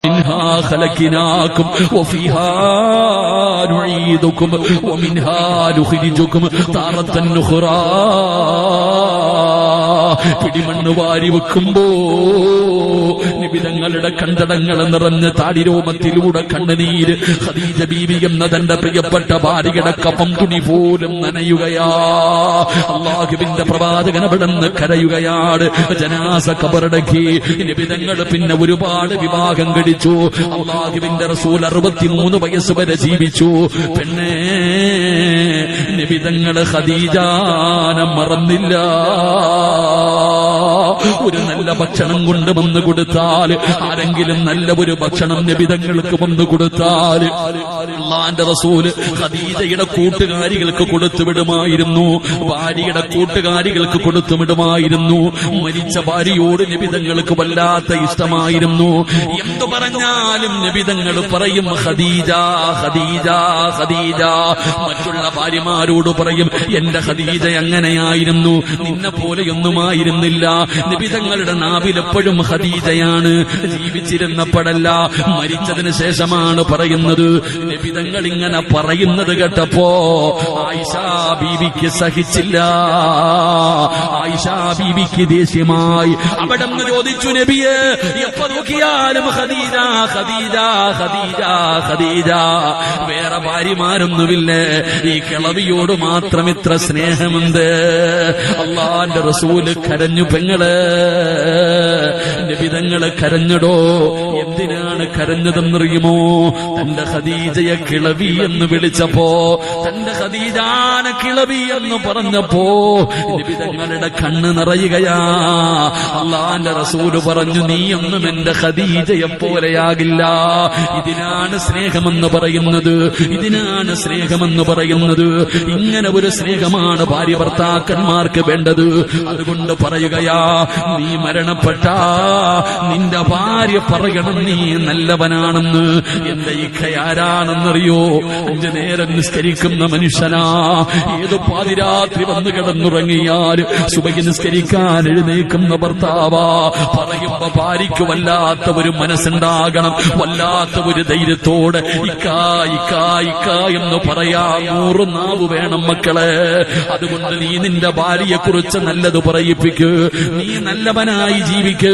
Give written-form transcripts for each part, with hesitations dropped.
منها خلقناكم وفيها نعيدكم ومنها نخرجكم تارة أخرى. പിടിമണ്ണ് വാരി വെക്കുമ്പോ നിബിതങ്ങളുടെ കണ്ടടങ്ങൾ നിറഞ്ഞ താടിരോമത്തിലൂടെ കണ്ണുനീര് ഖദീജ ബീവി എന്ന തന്റെ പ്രിയപ്പെട്ട ഭാര്യയുടെ കഫം തുണി പോലും നനയുകയാ. അല്ലാഹുവിന്റെ പ്രവാചകൻ അവിടുന്ന് കരയുകയാണ്. ജനാസ ഖബറടക്കി നിബിതങ്ങൾ പിന്നെ ഒരുപാട് വിവാഹം കഴിച്ചു. അല്ലാഹുവിന്റെ റസൂൽ 63 വയസ്സ് വരെ ജീവിച്ചു. പിന്നെ നിബിതങ്ങൾ ഖദീജാനെ മറന്നില്ല. ഒരു നല്ല ഭക്ഷണം കൊണ്ടുവന്ന് കൊടുത്താൽ, ആരെങ്കിലും നല്ല ഒരു ഭക്ഷണം നിബിതങ്ങൾക്ക് വന്നു കൊടുത്താൽ അല്ലാഹുവിന്റെ റസൂൽ ഖദീജയുടെ കൂട്ടുകാരികൾക്ക് കൊടുത്തുവിടുമായിരുന്നു, ഭാര്യയുടെ കൂട്ടുകാരികൾക്ക് കൊടുത്തുവിടുമായിരുന്നു. മരിച്ച ഭാര്യയോട് നിബിതങ്ങൾക്ക് വല്ലാത്ത ഇഷ്ടമായിരുന്നു. എന്തു പറഞ്ഞാലും നിബിതങ്ങൾ പറയും ഖദീജ ഖദീജ ഖദീജ. മറ്റുള്ള ഭാര്യമാരോട് പറയും എന്റെ ഖദീജ എങ്ങനെയായിരുന്നു, നിന്നെ പോലെയൊന്നുമായിരുന്നില്ല. നിബിതങ്ങളുടെ നാവിൽ എപ്പോഴും ഖദീജയാണ്. ജീവിച്ചിരുന്നപ്പോഴല്ല, മരിച്ചതിന് ശേഷമാണ് പറയുന്നത്. നിബിതങ്ങൾ ഇങ്ങനെ പറയുന്നത് കേട്ടപ്പോ ആയിഷാ ബീവിക്ക് സഹിച്ചില്ല. ആയിഷാ ബീവിക്ക് ദേഷ്യമായി. അവിടെ ചോദിച്ചു, നബിയെ എപ്പോ നോക്കിയാലും ഖദീജ ഖദീജ ഖദീജ ഖദീജ, വേറെ ഭാര്യമാരൊന്നുമില്ലേ? ഈ കിളവിയോട് മാത്രം ഇത്ര സ്നേഹമുണ്ട്? അല്ലാഹുവിന്റെ റസൂല് കരഞ്ഞു. പെങ്ങള് നിബിതങ്ങള് കരഞ്ഞടോ. എന്തിനാണ് കരഞ്ഞതെന്നറിയുമോ? തന്റെ ഖദീജയെ കിളവി എന്ന് വിളിച്ചപ്പോ, തന്റെ ഖദീജാനെ കിളവി എന്ന് പറഞ്ഞപ്പോ നിബിതങ്ങളുടെ കണ്ണ് നിറയുകയാ. അല്ലാഹുവിന്റെ റസൂല് പറഞ്ഞു, നീയൊന്നും എന്റെ ഖദീജയെ പോലെയാകില്ല. ഇതിനാണ് സ്നേഹമെന്ന് പറയുന്നത്, ഇതിനാണ് സ്നേഹമെന്ന് പറയുന്നത്. ഇങ്ങനെ ഒരു സ്നേഹമാണ് ഭാര്യ ഭർത്താക്കന്മാർക്ക് വേണ്ടത്. അതുകൊണ്ട് പറയുകയാ, നീ മരണപ്പെട്ട നിന്റെ ഭാര്യ പറയണം നീ നല്ലവനാണെന്ന്. എന്റെ ഇക്കയാരാണെന്നറിയോ? 5 നേരം നിസ്കരിക്കുന്ന മനുഷ്യനാ. ഏത് പാതിരാത്രി വന്ന് കിടന്നുറങ്ങിയാൽ സുബഹി നിസ്കരിക്കാൻ എഴുന്നേക്കുന്ന ഭർത്താവാ. പറയുമ്പോ ഭാര്യയ്ക്ക് വല്ലാത്ത ഒരു മനസ്സുണ്ടാകണം, വല്ലാത്ത ഒരു ധൈര്യത്തോടെ ഇക്കാ ഇക്കാ ഇക്കാ എന്ന് പറയാ 100 നാവ് വേണം മക്കളെ. അതുകൊണ്ട് നീ നിന്റെ ഭാര്യയെ കുറിച്ച് നല്ലത് പറയിപ്പിക്ക്, നീ നല്ലവനായി ജീവിക്ക്.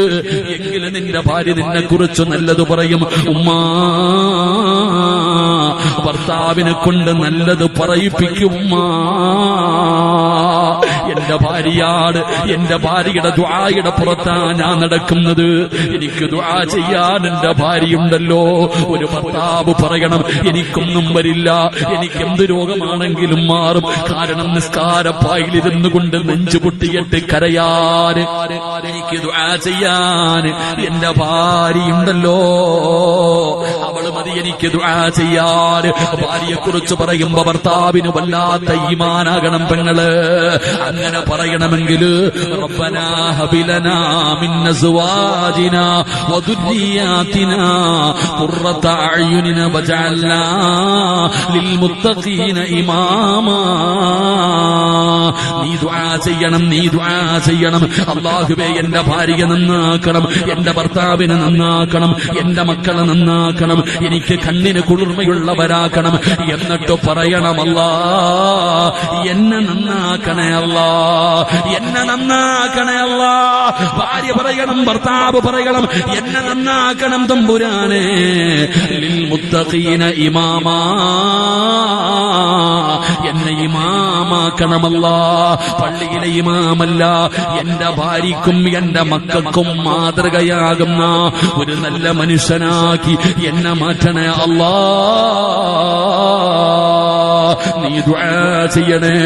എങ്കിലും നിന്റെ ഭാര്യ നിന്നെ കുറിച്ച് നല്ലത് പറയും. ഉമ്മാ, ഭർത്താവിനെ കൊണ്ട് നല്ലത് പറയിപ്പിക്കും. ഉമ്മാ, എന്റെ ഭാര്യയാണ്, എന്റെ ഭാര്യയുടെ ദുആയുടെ പുറത്താ ഞാൻ നടക്കുന്നത്. എനിക്ക് ദുആ ചെയ്യാൻ എന്റെ ഭാര്യയുണ്ടല്ലോ. ഒരു ഭർത്താവ് പറയണം, എനിക്കൊന്നും വരില്ല, എനിക്ക് എന്ത് രോഗമാണെങ്കിലും മാറും. കാരണം നിസ്കാരപ്പായിലിരുന്നു കൊണ്ട് നെഞ്ചു പൊട്ടിയിട്ട് കരയാൻ, എനിക്ക് ദുആ ചെയ്യാൻ എന്റെ ഭാര്യയുണ്ടല്ലോ. അവള് മതി എനിക്ക് ദുആ ചെയ്യാൻ. ഭാര്യയെ കുറിച്ച് പറയുമ്പോ ഭർത്താവിന് വല്ലാത്ത ഈമാനാകണം പെങ്ങള്. അങ്ങനെ പറയണമെങ്കിൽ റബ്ബനാ ഹബിലനാ മിൻ അസ്വാജിനാ വദുരിയാതിനാ ഖുർറത അഅ്യുനിന വജഅൽനാ ലിൽമുത്തഖീന ഇമാമാ. നീ ദുആ ചെയ്യണം, നീ ദുആ ചെയ്യണം. അല്ലാഹുവേ, എന്റെ ഭാര്യയെ നന്നാക്കണം, എന്റെ ഭർത്താവിനെ നന്നാക്കണം, എന്റെ മക്കളെ നന്നാക്കണം, എനിക്ക് കണ്ണിന് കുളിർമയുള്ളവരാക്കണം. എന്നിട്ട് പറയണം, അല്ലാ എന്നെ നന്നാക്കണേ, അല്ലാ എന്നെ നന്നാക്കണേ, അല്ലാ. ഭാര്യ പറയണം, ഭർത്താവ് പറയണം, എന്നെ നന്നാക്കണം തമ്പുരാനെ. ലിൽ മുത്തഖീന ഇമാമാ, എന്നെ ഇമാമാക്കണമല്ലാ. പള്ളിയിലെ ഇമാമല്ല, എന്റെ ഭാര്യക്കും എന്റെ മക്കൾക്കും മാതൃകയാകുന്ന ഒരു നല്ല മനുഷ്യനാക്കി എന്നെ മാറ്റണേ അല്ലാ. നീ ദുആ ചെയ്യണേ.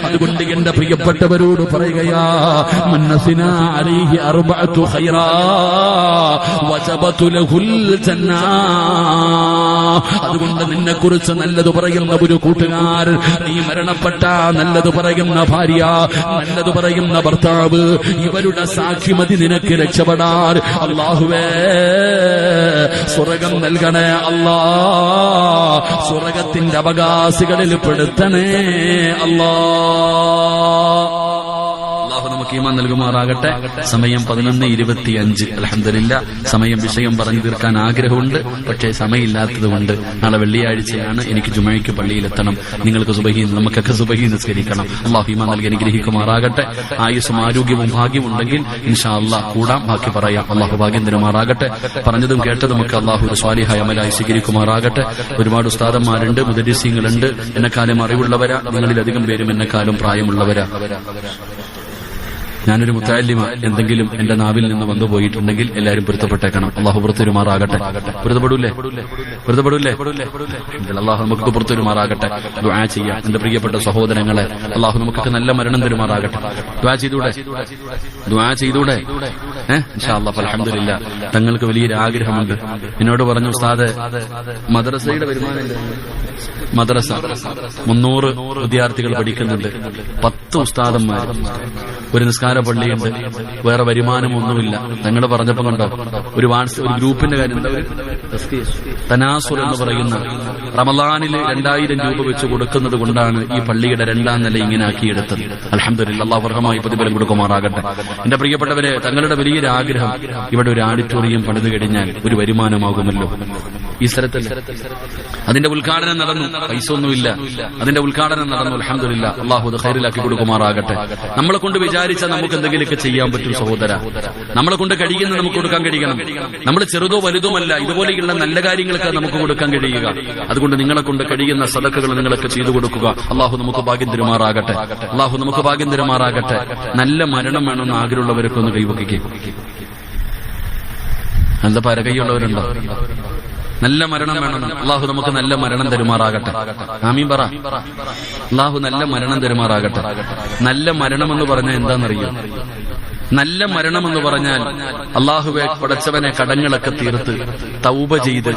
അതുകൊണ്ട് എന്റെ പ്രിയപ്പെട്ടവരോട് പറയുകയാ, മന്നസിനാ അലൈഹി അർബഅതു ഖൈറാ വജബതു ലഹുൽ ജന്നാ. അതുകൊണ്ട് നിന്നെ കുറിച്ച് നല്ലത് പറയുന്ന ഒരു കൂട്ടുകാരൻ, നീ മരണപ്പെട്ട നല്ലത് പറയുന്ന ഭാര്യ, നല്ലത് പറയുന്ന ഭർത്താവ്, ഇവരുടെ സാക്ഷിമതി നിനക്ക് രക്ഷപ്പെടാൻ. അല്ലാഹുവേ, സ്വർഗം നൽകണേ അല്ലാ. സ്വർഗത്തിന്റെ അവകാശികളിൽ പെടുത്തണേ അല്ലാ. അല്ലാഹു നമുക്ക് ഈമാൻ നൽകുമാറാകട്ടെ. സമയം 11:25. അൽഹംദുലില്ലാ. സമയം വിഷയം പറഞ്ഞു തീർക്കാൻ ആഗ്രഹമുണ്ട്, പക്ഷേ സമയമില്ലാത്തതുകൊണ്ട് നാളെ വെള്ളിയാഴ്ചയാണ്. എനിക്ക് ജുമയ്ക്ക് പള്ളിയിലെത്തണം. നിങ്ങൾക്ക് സുബഹി, നമുക്കൊക്കെ സുബഹി നിസ്കരിക്കണം. അല്ലാഹു ഈമാൻ നൽകി അനുഗ്രഹിക്കുമാറാകട്ടെ. ആയുസ്സും ആരോഗ്യവും ഭാഗ്യമുണ്ടെങ്കിൽ ഇൻഷാ അല്ലാഹ് കൂടാം, ബാക്കി പറയാം. അല്ലാഹു ഭാഗ്യം തരുമാറാകട്ടെ. പറഞ്ഞതും കേട്ടതുമൊക്കെ അല്ലാഹു ഒരു സ്വാലിഹായ അമലായി സ്വീകരിക്കുമാറാകട്ടെ. ഒരുപാട് ഉസ്താദന്മാരുണ്ട്, മുദരിസീങ്ങളുണ്ട്. എന്നെക്കാലം അറിവുള്ളവരാ, നിങ്ങളിലധികം പേരും എന്നെക്കാലം പ്രായമുള്ളവരാ. ഞാനൊരു മുത്തഅല്ലിമ. എന്തെങ്കിലും എന്റെ നാവിൽ നിന്ന് വന്നുപോയിട്ടുണ്ടെങ്കിൽ എല്ലാവരും പൊരുത്തപ്പെട്ടേക്കണം. അള്ളാഹു പുറത്തുരുമാറാകട്ടെ. പൊരുത്തപ്പെടൂലേ? അള്ളാഹു നമുക്ക് പുറത്തുരുമാറാകട്ടെ. ദുആ ചെയ്യാം. എന്റെ പ്രിയപ്പെട്ട സഹോദരങ്ങളെ, അള്ളാഹു നമുക്കൊക്കെ നല്ല മരണം തരുമാറാകട്ടെ. ദുആ ചെയ്തൂടെ? ഇൻഷാ അല്ലാഹ്. അൽഹംദുലില്ലാ. തങ്ങൾക്ക് വലിയൊരു ആഗ്രഹമുണ്ട്. എന്നോട് പറഞ്ഞു, ഉസ്താദ് മദ്രസയുടെ വരുമാനം, മദ്രസ 300 വിദ്യാർത്ഥികൾ പഠിക്കുന്നുണ്ട്, 10 ഉസ്താദന്മാർ, ഒരു നിസ്കാര പള്ളിയുണ്ട്, വേറെ വരുമാനമൊന്നുമില്ല. തങ്ങൾ പറഞ്ഞപ്പോ കണ്ടോ, ഒരു ഗ്രൂപ്പിന്റെ കാര്യം, തനാസുർ എന്ന് പറയുന്ന റമളാനിൽ 2000 രൂപ വെച്ച് കൊടുക്കുന്നത് കൊണ്ടാണ് ഈ പള്ളിയുടെ 2ാം നില ഇങ്ങനെ ആക്കിയെടുത്തത്. അൽഹംദുലില്ലാഹ്. അല്ലാഹു അർഹമായ പ്രതിഫലം കൊടുക്കുമാറാകട്ടെ. എന്റെ പ്രിയപ്പെട്ടവരെ, തങ്ങളുടെ വലിയൊരു ആഗ്രഹം, ഇവിടെ ഒരു ഓഡിറ്റോറിയം പണിത് കഴിഞ്ഞാൽ ഒരു വരുമാനമാകുമല്ലോ ഈ സ്ഥലത്ത്. അതിന്റെ ഉദ്ഘാടനം നടന്നു. പൈസ ഒന്നുമില്ല, അതിന്റെ ഉദ്ഘാടനം നടന്നു. അൽഹംദുലില്ലാഹ്. അല്ലാഹു അത് ഖൈറിലാക്കി കൊടുക്കുമാറാകട്ടെ. നമ്മളെ കൊണ്ട് വിചാരിച്ച നമുക്ക് എന്തെങ്കിലുമൊക്കെ ചെയ്യാൻ പറ്റും സഹോദര. നമ്മളെ കൊണ്ട് കഴിയുന്നത് നമുക്ക് കൊടുക്കാൻ കഴിയണം. നമ്മൾ ചെറുതോ വലുതുമല്ല, ഇതുപോലെയുള്ള നല്ല കാര്യങ്ങൾക്ക് നമുക്ക് കൊടുക്കാൻ കഴിയുക. അതുകൊണ്ട് നിങ്ങളെ കൊണ്ട് കഴിയുന്ന സദഖകൾ നിങ്ങളൊക്കെ ചെയ്തു കൊടുക്കുക. അല്ലാഹു നമുക്ക് ഭാഗ്യം തരുമാറാകട്ടെ. അല്ലാഹു നമുക്ക് ഭാഗ്യം തരുമാറാകട്ടെ. നല്ല മരണം വേണമെന്ന് ആഗ്രഹമുള്ളവരൊക്കെ ഒന്ന് കൈവക്കുക. എന്താ പരകൈയുള്ളവരുണ്ടോ? നല്ല മരണം വേണം. അള്ളാഹു നമുക്ക് നല്ല മരണം തരുമാറാകട്ടെ. ആമീൻ പറ. അള്ളാഹു നല്ല മരണം തരുമാറാകട്ടെ. നല്ല മരണം എന്ന് പറഞ്ഞാൽ എന്താണെന്നറിയോ? നല്ല മരണമെന്ന് പറഞ്ഞാൽ അള്ളാഹുവെ പടച്ചവനെ കടങ്ങളൊക്കെ തീർത്ത് തൗബ ചെയ്ത്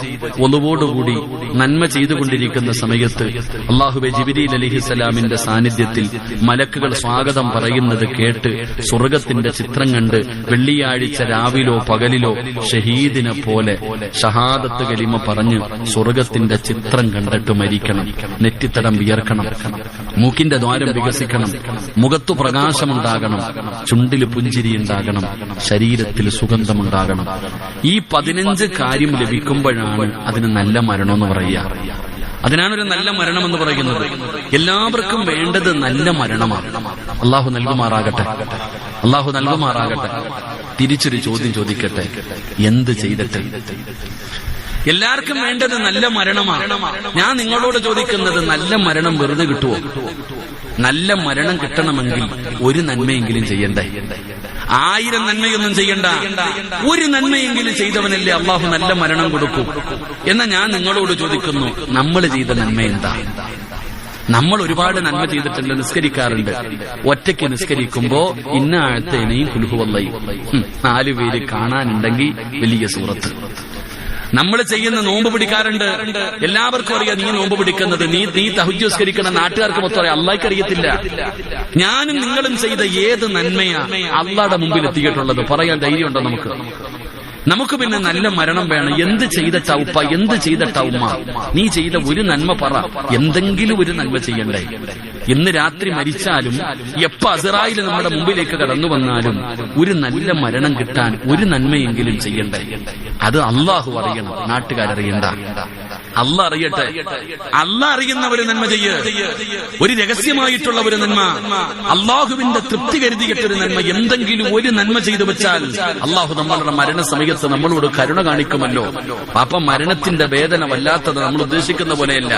ഒളുവോടുകൂടി നന്മ ചെയ്തുകൊണ്ടിരിക്കുന്ന സമയത്ത് അള്ളാഹുവെ ജിബ്രീൽ അലൈഹിസ്സലാമിന്റെ സാന്നിധ്യത്തിൽ മലക്കുകൾ സ്വാഗതം പറയുന്നത് കേട്ട് സ്വർഗത്തിന്റെ ചിത്രം കണ്ട് വെള്ളിയാഴ്ച രാവിലോ പകലിലോ ഷഹീദിനെ പോലെ ഷഹാദത്ത് കലിമ പറഞ്ഞ് സ്വർഗത്തിന്റെ ചിത്രം കണ്ടിട്ട് മരിക്കണം. നെറ്റിത്തടം വിയർക്കണം, മൂക്കിന്റെ ദ്വാരം വികസിക്കണം, മുഖത്തു പ്രകാശമുണ്ടാകണം, ചുണ്ടിൽ പുഞ്ചിരി ഉണ്ടാകണം, ശരീരത്തിൽ സുഗന്ധമുണ്ടാകണം. ഈ 15 കാര്യം ലഭിക്കുമ്പോഴാണ് അതിന് നല്ല മരണം എന്ന് പറയുക. അതിനാണൊരു നല്ല മരണം എന്ന് പറയുന്നത്. എല്ലാവർക്കും വേണ്ടത് നല്ല മരണമാണ്. അള്ളാഹു നൽകുമാറാകട്ടെ, അള്ളാഹു നൽകുമാറാകട്ടെ. തിരിച്ചൊരു ചോദ്യം ചോദിക്കട്ടെ, എന്ത് ചെയ്തിട്ട്? എല്ലാവർക്കും വേണ്ടത് നല്ല മരണമാണ്. ഞാൻ നിങ്ങളോട് ചോദിക്കുന്നത്, നല്ല മരണം വെറുതെ കിട്ടുമോ? നല്ല മരണം കിട്ടണമെങ്കിൽ ഒരു നന്മയെങ്കിലും ചെയ്യണ്ടേ? 1000 നന്മയൊന്നും ചെയ്യണ്ട, ഒരു നന്മയെങ്കിലും ചെയ്തവനല്ലേ അള്ളാഹു നല്ല മരണം കൊടുക്കൂ. എന്നാ ഞാൻ നിങ്ങളോട് ചോദിക്കുന്നു, നമ്മൾ ചെയ്ത നന്മ എന്താ? നമ്മൾ ഒരുപാട് നന്മ ചെയ്തിട്ടുണ്ട്, നിസ്കരിക്കാറുണ്ട്. ഒറ്റയ്ക്ക് നിസ്കരിക്കുമ്പോ ഇന്ന ആഴത്തേനെയും കുൽഹുവല്ലയും 4 പേര് കാണാനുണ്ടെങ്കിൽ വലിയ സൂറത്ത്. നമ്മൾ ചെയ്യുന്ന നോമ്പ് പിടിക്കാറുണ്ട്. എല്ലാവർക്കും അറിയാം നീ നോമ്പ് പിടിക്കുന്നത്, നീ തഹജ്ജുദ് നിസ്കരിക്കണം. നാട്ടുകാർക്ക് മൊത്തം അറിയാം, അള്ളാഹ്ക്ക് അറിയത്തില്ല. ഞാനും നിങ്ങളും ചെയ്ത ഏത് നന്മയാ അള്ളാഹുടെ മുമ്പിൽ എത്തിയിട്ടുള്ളത്? പറയാൻ ധൈര്യമുണ്ടോ നമുക്ക്? നമുക്ക് പിന്നെ നല്ല മരണം വേണം. എന്ത് ചെയ്തിട്ടാ ഉപ്പ, എന്ത് ചെയ്തിട്ടാ ഉമ്മ? നീ ചെയ്ത ഒരു നന്മ പറ. എന്തെങ്കിലും ഒരു നന്മ ചെയ്യണ്ടേ? ഇന്ന് രാത്രി മരിച്ചാലും എപ്പ അസ്റായിൽ നമ്മുടെ മുമ്പിലേക്ക് കടന്നു വന്നാലും ഒരു നല്ല മരണം കിട്ടാൻ ഒരു നന്മയെങ്കിലും ചെയ്യണ്ടേ? അത് അള്ളാഹു അറിയണം, നാട്ടുകാരറിയണ്ട. അള്ളാഹ് അറിയട്ടെ. അള്ളാഹ് അറിയുന്ന ഒരു നന്മ ചെയ്യ്, ഒരു രഹസ്യമായിട്ടുള്ള ഒരു നന്മ, അള്ളാഹുവിന്റെ തൃപ്തി കരുതിയിട്ടൊരു നന്മ, എന്തെങ്കിലും ഒരു നന്മ ചെയ്തു വെച്ചാൽ അള്ളാഹു നമ്മളുടെ മരണസമയത്ത് നമ്മളോട് കരുണ കാണിക്കുമല്ലോ. അപ്പം മരണത്തിന്റെ വേദന വല്ലാത്തത് നമ്മൾ ഉദ്ദേശിക്കുന്ന പോലെയല്ല.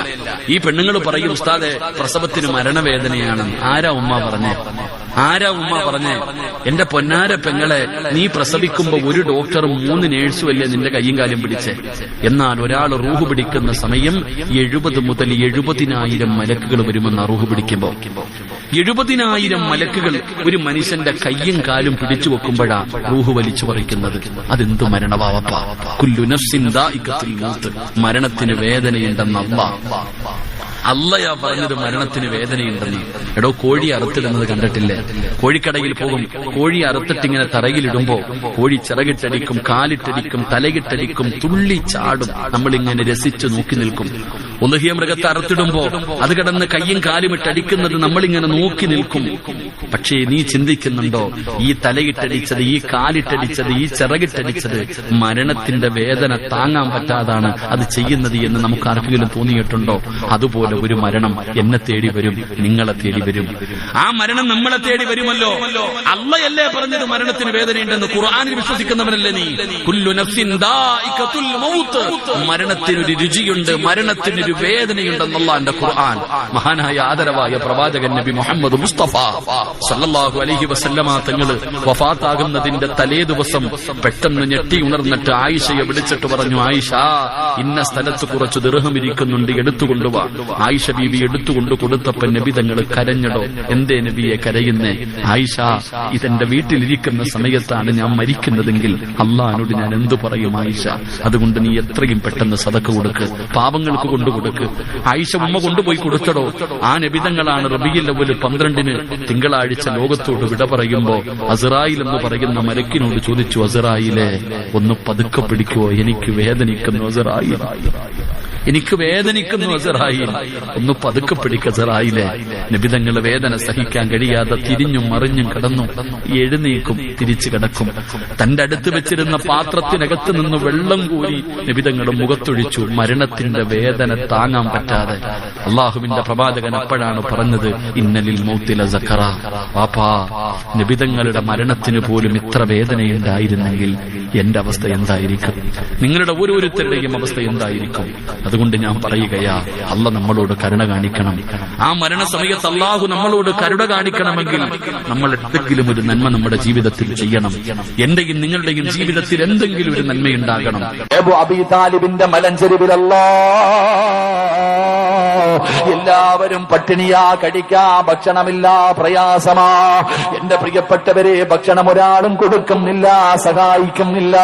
ഈ പെണ്ണുങ്ങൾ പറയും, ഉസ്താദെ പ്രസവത്തിന് മരണവേദനയാണ്. ആരാ ഉമ്മ പറഞ്ഞേ? ആരാ ഉമ്മ പറഞ്ഞേ? എന്റെ പൊന്നാര പെങ്ങളെ, നീ പ്രസവിക്കുമ്പോ ഒരു ഡോക്ടറും 3 നേഴ്സും അല്ലേ നിന്റെ കയ്യും കാലും പിടിച്ചേ? എന്നാൽ ഒരാൾ റൂഹ് പിടിക്കുന്ന സമയം 70 മുതൽ 70,000 മലക്കുകൾ വരുമെന്ന് റൂഹ് പിടിക്കുമ്പോ 70,000 മലക്കുകൾ ഒരു മനുഷ്യന്റെ കയ്യും കാലും പിടിച്ചു വെക്കുമ്പോഴാ റൂഹ് വലിച്ചു പറിക്കുന്നത്. അതെന്ത് മരണവാവപ്പ! കുല്ലു നഫ്സിൻ ദാഇഖത്തുൽ മൗത്ത്. മരണത്തിന് വേദനയുണ്ടെന്ന് അള്ളയാ പറഞ്ഞത്. മരണത്തിന് വേദനയുണ്ടെന്ന്. എടോ, കോഴി അറുത്തിടുന്നത് കണ്ടിട്ടില്ലേ? കോഴിക്കടയിൽ പോകും, കോഴി അറുത്തിട്ടിങ്ങനെ തറയിലിടുമ്പോ കോഴി ചിറകിട്ടടിക്കും, കാലിട്ടടിക്കും, തലയിട്ടടിക്കും, തുള്ളി ചാടും. നമ്മളിങ്ങനെ രസിച്ചു നോക്കി നിൽക്കും. ഉളുഹിയ മൃഗത്തെ അറുത്തിടുമ്പോ അത് കിടന്ന് കയ്യും കാലും ഇട്ടടിക്കുന്നത് നമ്മളിങ്ങനെ നോക്കി നിൽക്കും. പക്ഷേ നീ ചിന്തിക്കുന്നുണ്ടോ, ഈ തലയിട്ടടിച്ചത്, ഈ കാലിട്ടടിച്ചത്, ഈ ചിറകിട്ടടിച്ചത് മരണത്തിന്റെ വേദന താങ്ങാൻ പറ്റാതാണ് അത് ചെയ്യുന്നത് എന്ന് നമുക്ക് ആർക്കെങ്കിലും തോന്നിയിട്ടുണ്ടോ? അതുപോലെ ഒരു മരണം എന്നെ തേടി വരും, നിങ്ങളെ തേടി വരും. ആ മരണം നമ്മളെ തേടി വരുമല്ലോ. അള്ളയല്ലേ പറഞ്ഞത് മരണത്തിന് വേദനയുണ്ടെന്ന്? ഖുർആനിൽ വിശ്വസിക്കുന്നവനല്ലേ നീ? കുല്ലു നഫ്സിൻ ദാഇഖത്തുൽ മൗത്ത്. മരണത്തിനൊരു രുചിയുണ്ട്, മരണത്തിനൊരു വേദനയുണ്ടെന്ന് അല്ലാഹുവിന്റെ ഖുർആൻ. മഹാനായ ആദരവായ പ്രവാചകൻ നബി മുഹമ്മദ് മുസ്തഫ സല്ലല്ലാഹു അലൈഹി വസല്ലമ തങ്ങൾ വഫാത്താകുന്നതിന്റെ തലേ ദിവസം പെട്ടെന്ന് ഞെട്ടി ഉണർന്നിട്ട് ആയിഷയെ വിളിച്ചിട്ട് പറഞ്ഞു, ആയിഷ, ഇന്ന സ്ഥലത്ത് കുറച്ച് ദിർഹം ഇരിക്കുന്നുണ്ട്, എടുത്തുകൊണ്ടുവാ. ആയിഷ ബീവി എടുത്തുകൊണ്ട് കൊടുത്തപ്പോ നബി തങ്ങൾ കരഞ്ഞടോ. എന്തേ നബിയെ കരയുന്നേ? ആയിഷ, ഇതെന്റെ വീട്ടിലിരിക്കുന്ന സമയത്താണ് ഞാൻ മരിക്കുന്നതെങ്കിൽ അള്ളാഹിനോട് ഞാൻ എന്തു പറയും ആയിഷ? അതുകൊണ്ട് നീ എത്രയും പെട്ടെന്ന് സദഖ കൊടുക്ക്, പാവങ്ങൾക്ക് കൊണ്ടുകൊടുക്ക്. ആയിഷ ഉമ്മ കൊണ്ടുപോയി കൊടുത്തടോ. ആ നബിതങ്ങളാണ് റബീഉൽ അവ്വൽ 12 തിങ്കളാഴ്ച ലോകത്തോട് വിട പറയുമ്പോ അസ്റായിൽ എന്ന് പറയുന്ന മലക്കിനോട് ചോദിച്ചു, അസ്റായിലെ ഒന്ന് പതുക്കെ പിടിക്കുവോ, എനിക്ക് വേദനിക്കുന്നു അസ്റായിൽ, എനിക്ക് വേദനിക്കുന്നു അസ്റായിൽ, ഒന്ന് പതുക്കെ പിടിക്ക അസ്റായിലെ. നബിതങ്ങൾ വേദന സഹിക്കാൻ കഴിയാതെ തിരിഞ്ഞും മറിഞ്ഞും കിടന്നു. എഴുന്നേക്കും, തിരിച്ചു കിടക്കും. തന്റെ അടുത്ത് വെച്ചിരുന്ന പാത്രത്തിനകത്ത് നിന്ന് വെള്ളം കോരി നബിതങ്ങൾ മുഖത്തൊഴിച്ചു. മരണത്തിന്റെ വേദന താങ്ങാൻ പറ്റാതെ അള്ളാഹുവിന്റെ പ്രവാചകൻ അപ്പോഴാണ് പറഞ്ഞത്, ഇന്നലിൽ മൗത്തില സക്കറ. വാപ്പാ, നബിതങ്ങളുടെ മരണത്തിന് പോലും ഇത്ര വേദനയുണ്ടായിരുന്നെങ്കിൽ എന്റെ അവസ്ഥ എന്തായിരിക്കും? നിങ്ങളുടെ ഓരോരുത്തരുടെയും അവസ്ഥ എന്തായിരിക്കും? അതുകൊണ്ട് ഞാൻ പറയുകയാ, അല്ല നമ്മളോട് കരുണ കാണിക്കണം. ആ മരണസമയത്ത് അള്ളാഹു നമ്മളോട് കരുണ കാണിക്കണമെങ്കിൽ നമ്മൾ എന്തെങ്കിലും ഒരു നന്മ നമ്മുടെ ജീവിതത്തിൽ ചെയ്യണം. എന്റെയും നിങ്ങളുടെയും ജീവിതത്തിൽ എന്തെങ്കിലും ഒരു നന്മയുണ്ടാകണം. അബീ താലിബിന്റെ മലഞ്ചെരുവിലല്ലാ എല്ലാവരും പട്ടിണിയാ, കഴിക്കാ ഭക്ഷണമില്ല, പ്രയാസമാ. എന്റെ പ്രിയപ്പെട്ടവരെ, ഭക്ഷണം ഒരാളും കൊടുക്കുന്നില്ല, സഹായിക്കുന്നില്ല.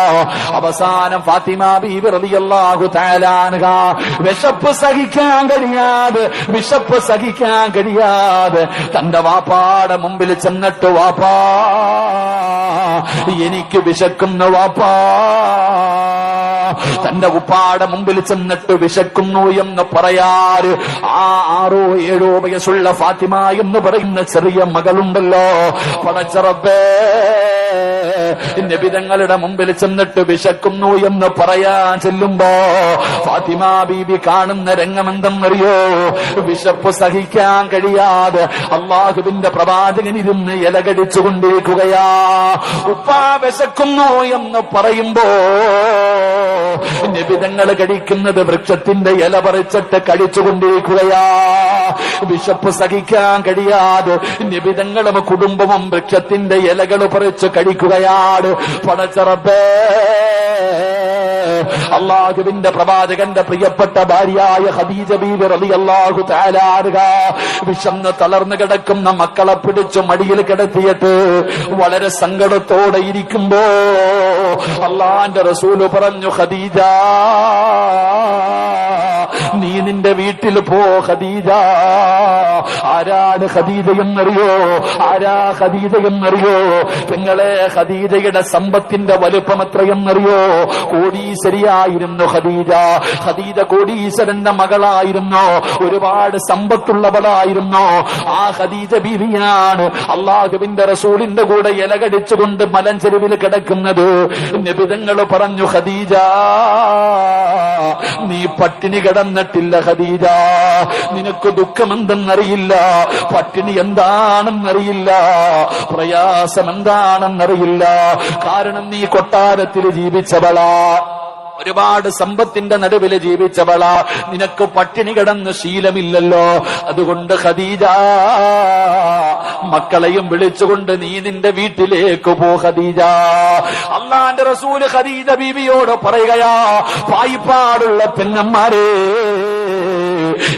അവസാനം ഫാത്തിമ ബീവി റളിയല്ലാഹു തആല അൻഹ വിശപ്പ് സഹിക്കാൻ കഴിയാതെ തന്റെ വാപ്പാടെ മുമ്പിൽ ചെന്നിട്ട്, വാപ്പാ, എനിക്ക് വിശക്കുന്നു വാപ്പാ. തന്റെ ഉപ്പാടെ മുമ്പിൽ ചെന്നിട്ട് വിശക്കുന്നു എന്ന് പറയാറ് ആ 6 or 7 വയസ്സുള്ള ഫാത്തിമ എന്ന് പറയുന്ന ചെറിയ മകളുണ്ടല്ലോ. പടച്ച റബ്ബേ, നബിതങ്ങളുടെ മുമ്പിൽ ചെന്നിട്ട് വിശക്കുന്നു എന്ന് പറയാൻ ചെല്ലുമ്പോ ഫാത്തിമ ബീബി കാണുന്ന രംഗമെന്തെന്നറിയോ? വിശപ്പ് സഹിക്കാൻ കഴിയാതെ അള്ളാഹുവിന്റെ പ്രവാചകൻ ഇരുന്ന് ഇലകടിച്ചുകൊണ്ടിരിക്കുകയാ. ഉപ്പാ വിശക്കുന്നു എന്ന് പറയുമ്പോ നബിതങ്ങൾ കഴിക്കുന്നത് വൃക്ഷത്തിന്റെ ഇല പറിച്ചിട്ട് കഴിച്ചുകൊണ്ടിരിക്കുകയാ. വിശപ്പ് സഹിക്കാൻ കഴിയാതെ നബിതങ്ങളും കുടുംബവും വൃക്ഷത്തിന്റെ ഇലകൾ പറിച്ച് കഴിക്കുകയാണ്. പടച്ച റബ്ബേ, അള്ളാഹുവിന്റെ പ്രവാചകന്റെ പ്രിയപ്പെട്ട ഭാര്യയായ ഖദീജ ബീബി റളിയല്ലാഹു തആല അൻഹ വിശന്ന് തളർന്നു കിടക്കുന്ന മക്കളെ പിടിച്ചു മടിയിൽ കിടത്തിയിട്ട് വളരെ സങ്കടത്തോടെ ഇരിക്കുമ്പോ അള്ളാന്റെ റസൂല് പറഞ്ഞു, ഖദീജ, നീ നിന്റെ വീട്ടിൽ പോ ഖദീജ. ആരാണ് ഖദീജ എന്നറിയോ? ആരാ ഖദീജ എന്നറിയോ? നിങ്ങളെ ഖദീജയുടെ സമ്പത്തിന്റെ വലുപ്പം എത്രയെന്നറിയോ? കോടീശ്വരിയായിരുന്നു ഖദീജ. ഖദീജ കോടീശ്വരന്റെ മകളായിരുന്നു, ഒരുപാട് സമ്പത്തുള്ളവളായിരുന്നു. ആ ഖദീജ ബീവിയാണ് അള്ളാഹുവിന്റെ റസൂലിന്റെ കൂടെ ഇലകടിച്ചുകൊണ്ട് മലഞ്ചെരുവിൽ കിടക്കുന്നത്. നബിതങ്ങൾ പറഞ്ഞു, ഖദീജ, നീ പട്ടിണി കിടന്നിട്ടില്ല ഖദീജ. നിനക്ക് ദുഃഖമെന്തെന്നറിയില്ല, പട്ടിണി എന്താണെന്നറിയില്ല, പ്രയാസം എന്താണെന്നറിയില്ല. കാരണം നീ കൊട്ടാരത്തിൽ ജീവിച്ചവളാ, ഒരുപാട് സമ്പത്തിന്റെ നടുവില് ജീവിച്ചവളാ. നിനക്ക് പട്ടിണി കിടന്ന് ശീലമില്ലല്ലോ. അതുകൊണ്ട് ഖദീജ, മക്കളെയും വിളിച്ചുകൊണ്ട് നീ നിന്റെ വീട്ടിലേക്ക് പോ ഖദീജ. അള്ളാന്റെ റസൂല് ഖദീജ ബീവിയോട് പറയുകയാ, പായിപ്പാടുള്ള പെണ്ണന്മാരെ,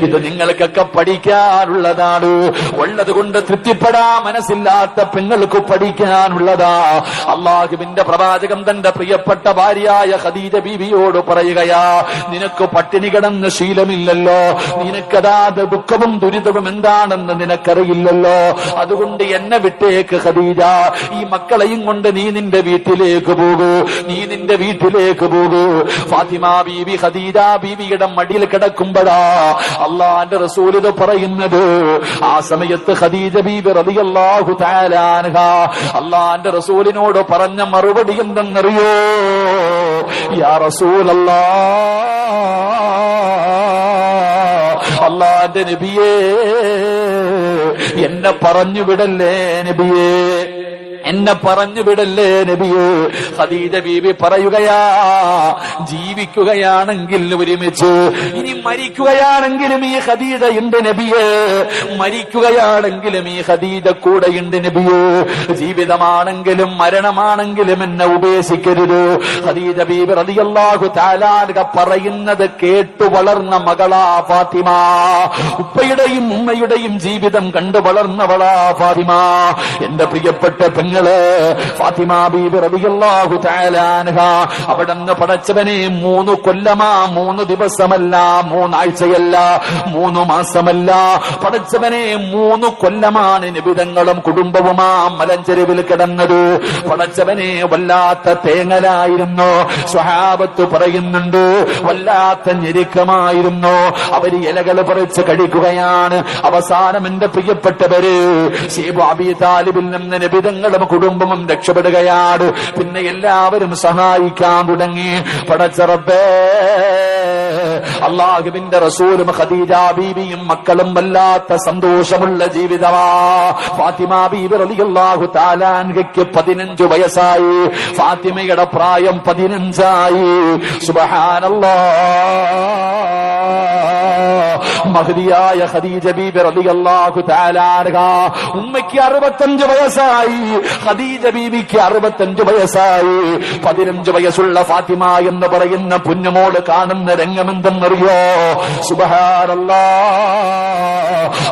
ഇത് നിങ്ങൾക്കൊക്കെ പഠിക്കാനുള്ളതാണ്. ഉള്ളത് കൊണ്ട് തൃപ്തിപ്പെടാൻ മനസ്സില്ലാത്ത പെങ്ങൾക്ക് പഠിക്കാനുള്ളതാ. അള്ളാഹുവിന്റെ പ്രവാചകൻ തന്റെ പ്രിയപ്പെട്ട ഭാര്യയായ ഖദീജ ബീവിയോട് പറയുകയാ, നിനക്ക് പട്ടിണി കിടന്ന് ശീലമില്ലല്ലോ, നിനക്കതാ ദുഃഖവും ദുരിതവും എന്താണെന്ന് നിനക്കറിയില്ലല്ലോ, അതുകൊണ്ട് എന്നെ വിട്ടേക്ക് ഖദീജ, ഈ മക്കളെയും കൊണ്ട് നീ നിന്റെ വീട്ടിലേക്ക് പോകൂ, നീ നിന്റെ വീട്ടിലേക്ക് പോകൂ. ഫാത്തിമ ബീവി ഖദീജ ബീവിയുടെ മടിയിൽ കിടക്കുമ്പോഴാ അള്ളാന്റെ റസൂൽ ഇത് പറയുന്നത്. ആ സമയത്ത് ഖദീജ ബീവി റളിയല്ലാഹു തആല അൻഹ അള്ളാന്റെ റസൂലിനോട് പറഞ്ഞ മറുപടി എന്തെന്നറിയോ? യാ റസൂലല്ലാഹ്, അള്ളാന്റെ നബിയേ, എന്നെ പറഞ്ഞു വിടല്ലേ നബിയേ, എന്നെ പറഞ്ഞു വിടല്ലേ നബിയേ. ഖദീജ ബീബി പറയുകയാ, ജീവിക്കുകയാണെങ്കിൽ ഒരുമിച്ച്, ഇനി മരിക്കുകയാണെങ്കിലും ഈ ഖദീജയുണ്ട് നബിയേ, മരിക്കുകയാണെങ്കിലും ഈ ഖദീജ കൂടെയുണ്ട് നബിയേ, ജീവിതമാണെങ്കിലും മരണമാണെങ്കിലും എന്നെ ഉപേക്ഷിക്കരുത്. ഖദീജ ബീബി റളിയല്ലാഹു തആല അൻഹ പറയുന്നത് കേട്ടു വളർന്ന മകളാ ഫാത്തിമ. ഉപ്പയുടെയും ഉമ്മയുടെയും ജീവിതം കണ്ടു വളർന്നവളാ ഫാത്തിമ. എന്റെ പ്രിയപ്പെട്ട പെങ്ങള് ഫാത്തിമ ബീബി റളിയല്ലാഹു തആല അൻഹ അവിടുന്ന് പടച്ചവനെ 3 കൊല്ലമാ, 3 ദിവസമല്ല, 3 ആഴ്ചയല്ല, 3 മാസമല്ല, പടച്ചവനെ 3 കൊല്ലമാണ് നിബിധങ്ങളും കുടുംബവുമാ മലഞ്ചെരുവിൽ കിടന്നത്. പടച്ചവനെ വല്ലാത്ത തേങ്ങലായിരുന്നു. സ്വഹാബത്ത് പറയുന്നുണ്ട്, വല്ലാത്ത ഞെരുക്കമായിരുന്നു. അവര് ഇലകൾ പറിച്ച് കഴിക്കുകയാണ്. അവസാനം എന്റെ പ്രിയപ്പെട്ടവര് ശൈബ് അബീ താലിബിൽ നിന്ന് നിബിധങ്ങളും കുടുംബവും രക്ഷപ്പെടുകയാണ്. പിന്നെ എല്ലാവരും സഹായിക്കാൻ തുടങ്ങി. പടച്ച റബ്ബേ, അല്ലാഹുവിന്റെ റസൂലും ഖദീജ ബീവിയും മക്കളും വല്ലാത്ത സന്തോഷമുള്ള ജീവിതമാ. ഫാത്തിമ ബീബി റളിയല്ലാഹു തആല അൻഹയ്ക്ക് 15 വയസ്സായി. ഫാത്തിമയുടെ പ്രായം 15 ആയി. സുബ്ഹാനല്ലാഹ്. മഹദിയായ ഖദീജ ബീബി റളിയല്ലാഹു തആല അൻഹ ഉമ്മയ്ക്ക് 65 വയസ്സായി. ഖദീജ ബീവിക്ക് 65 വയസ്സായി. 15 വയസ്സുള്ള ഫാത്തിമ എന്ന് പറയുന്ന പുന്നുമോള് കാണുന്ന രംഗമെന്തെന്നറിയോ? സുബ്ഹാനല്ലാഹ്.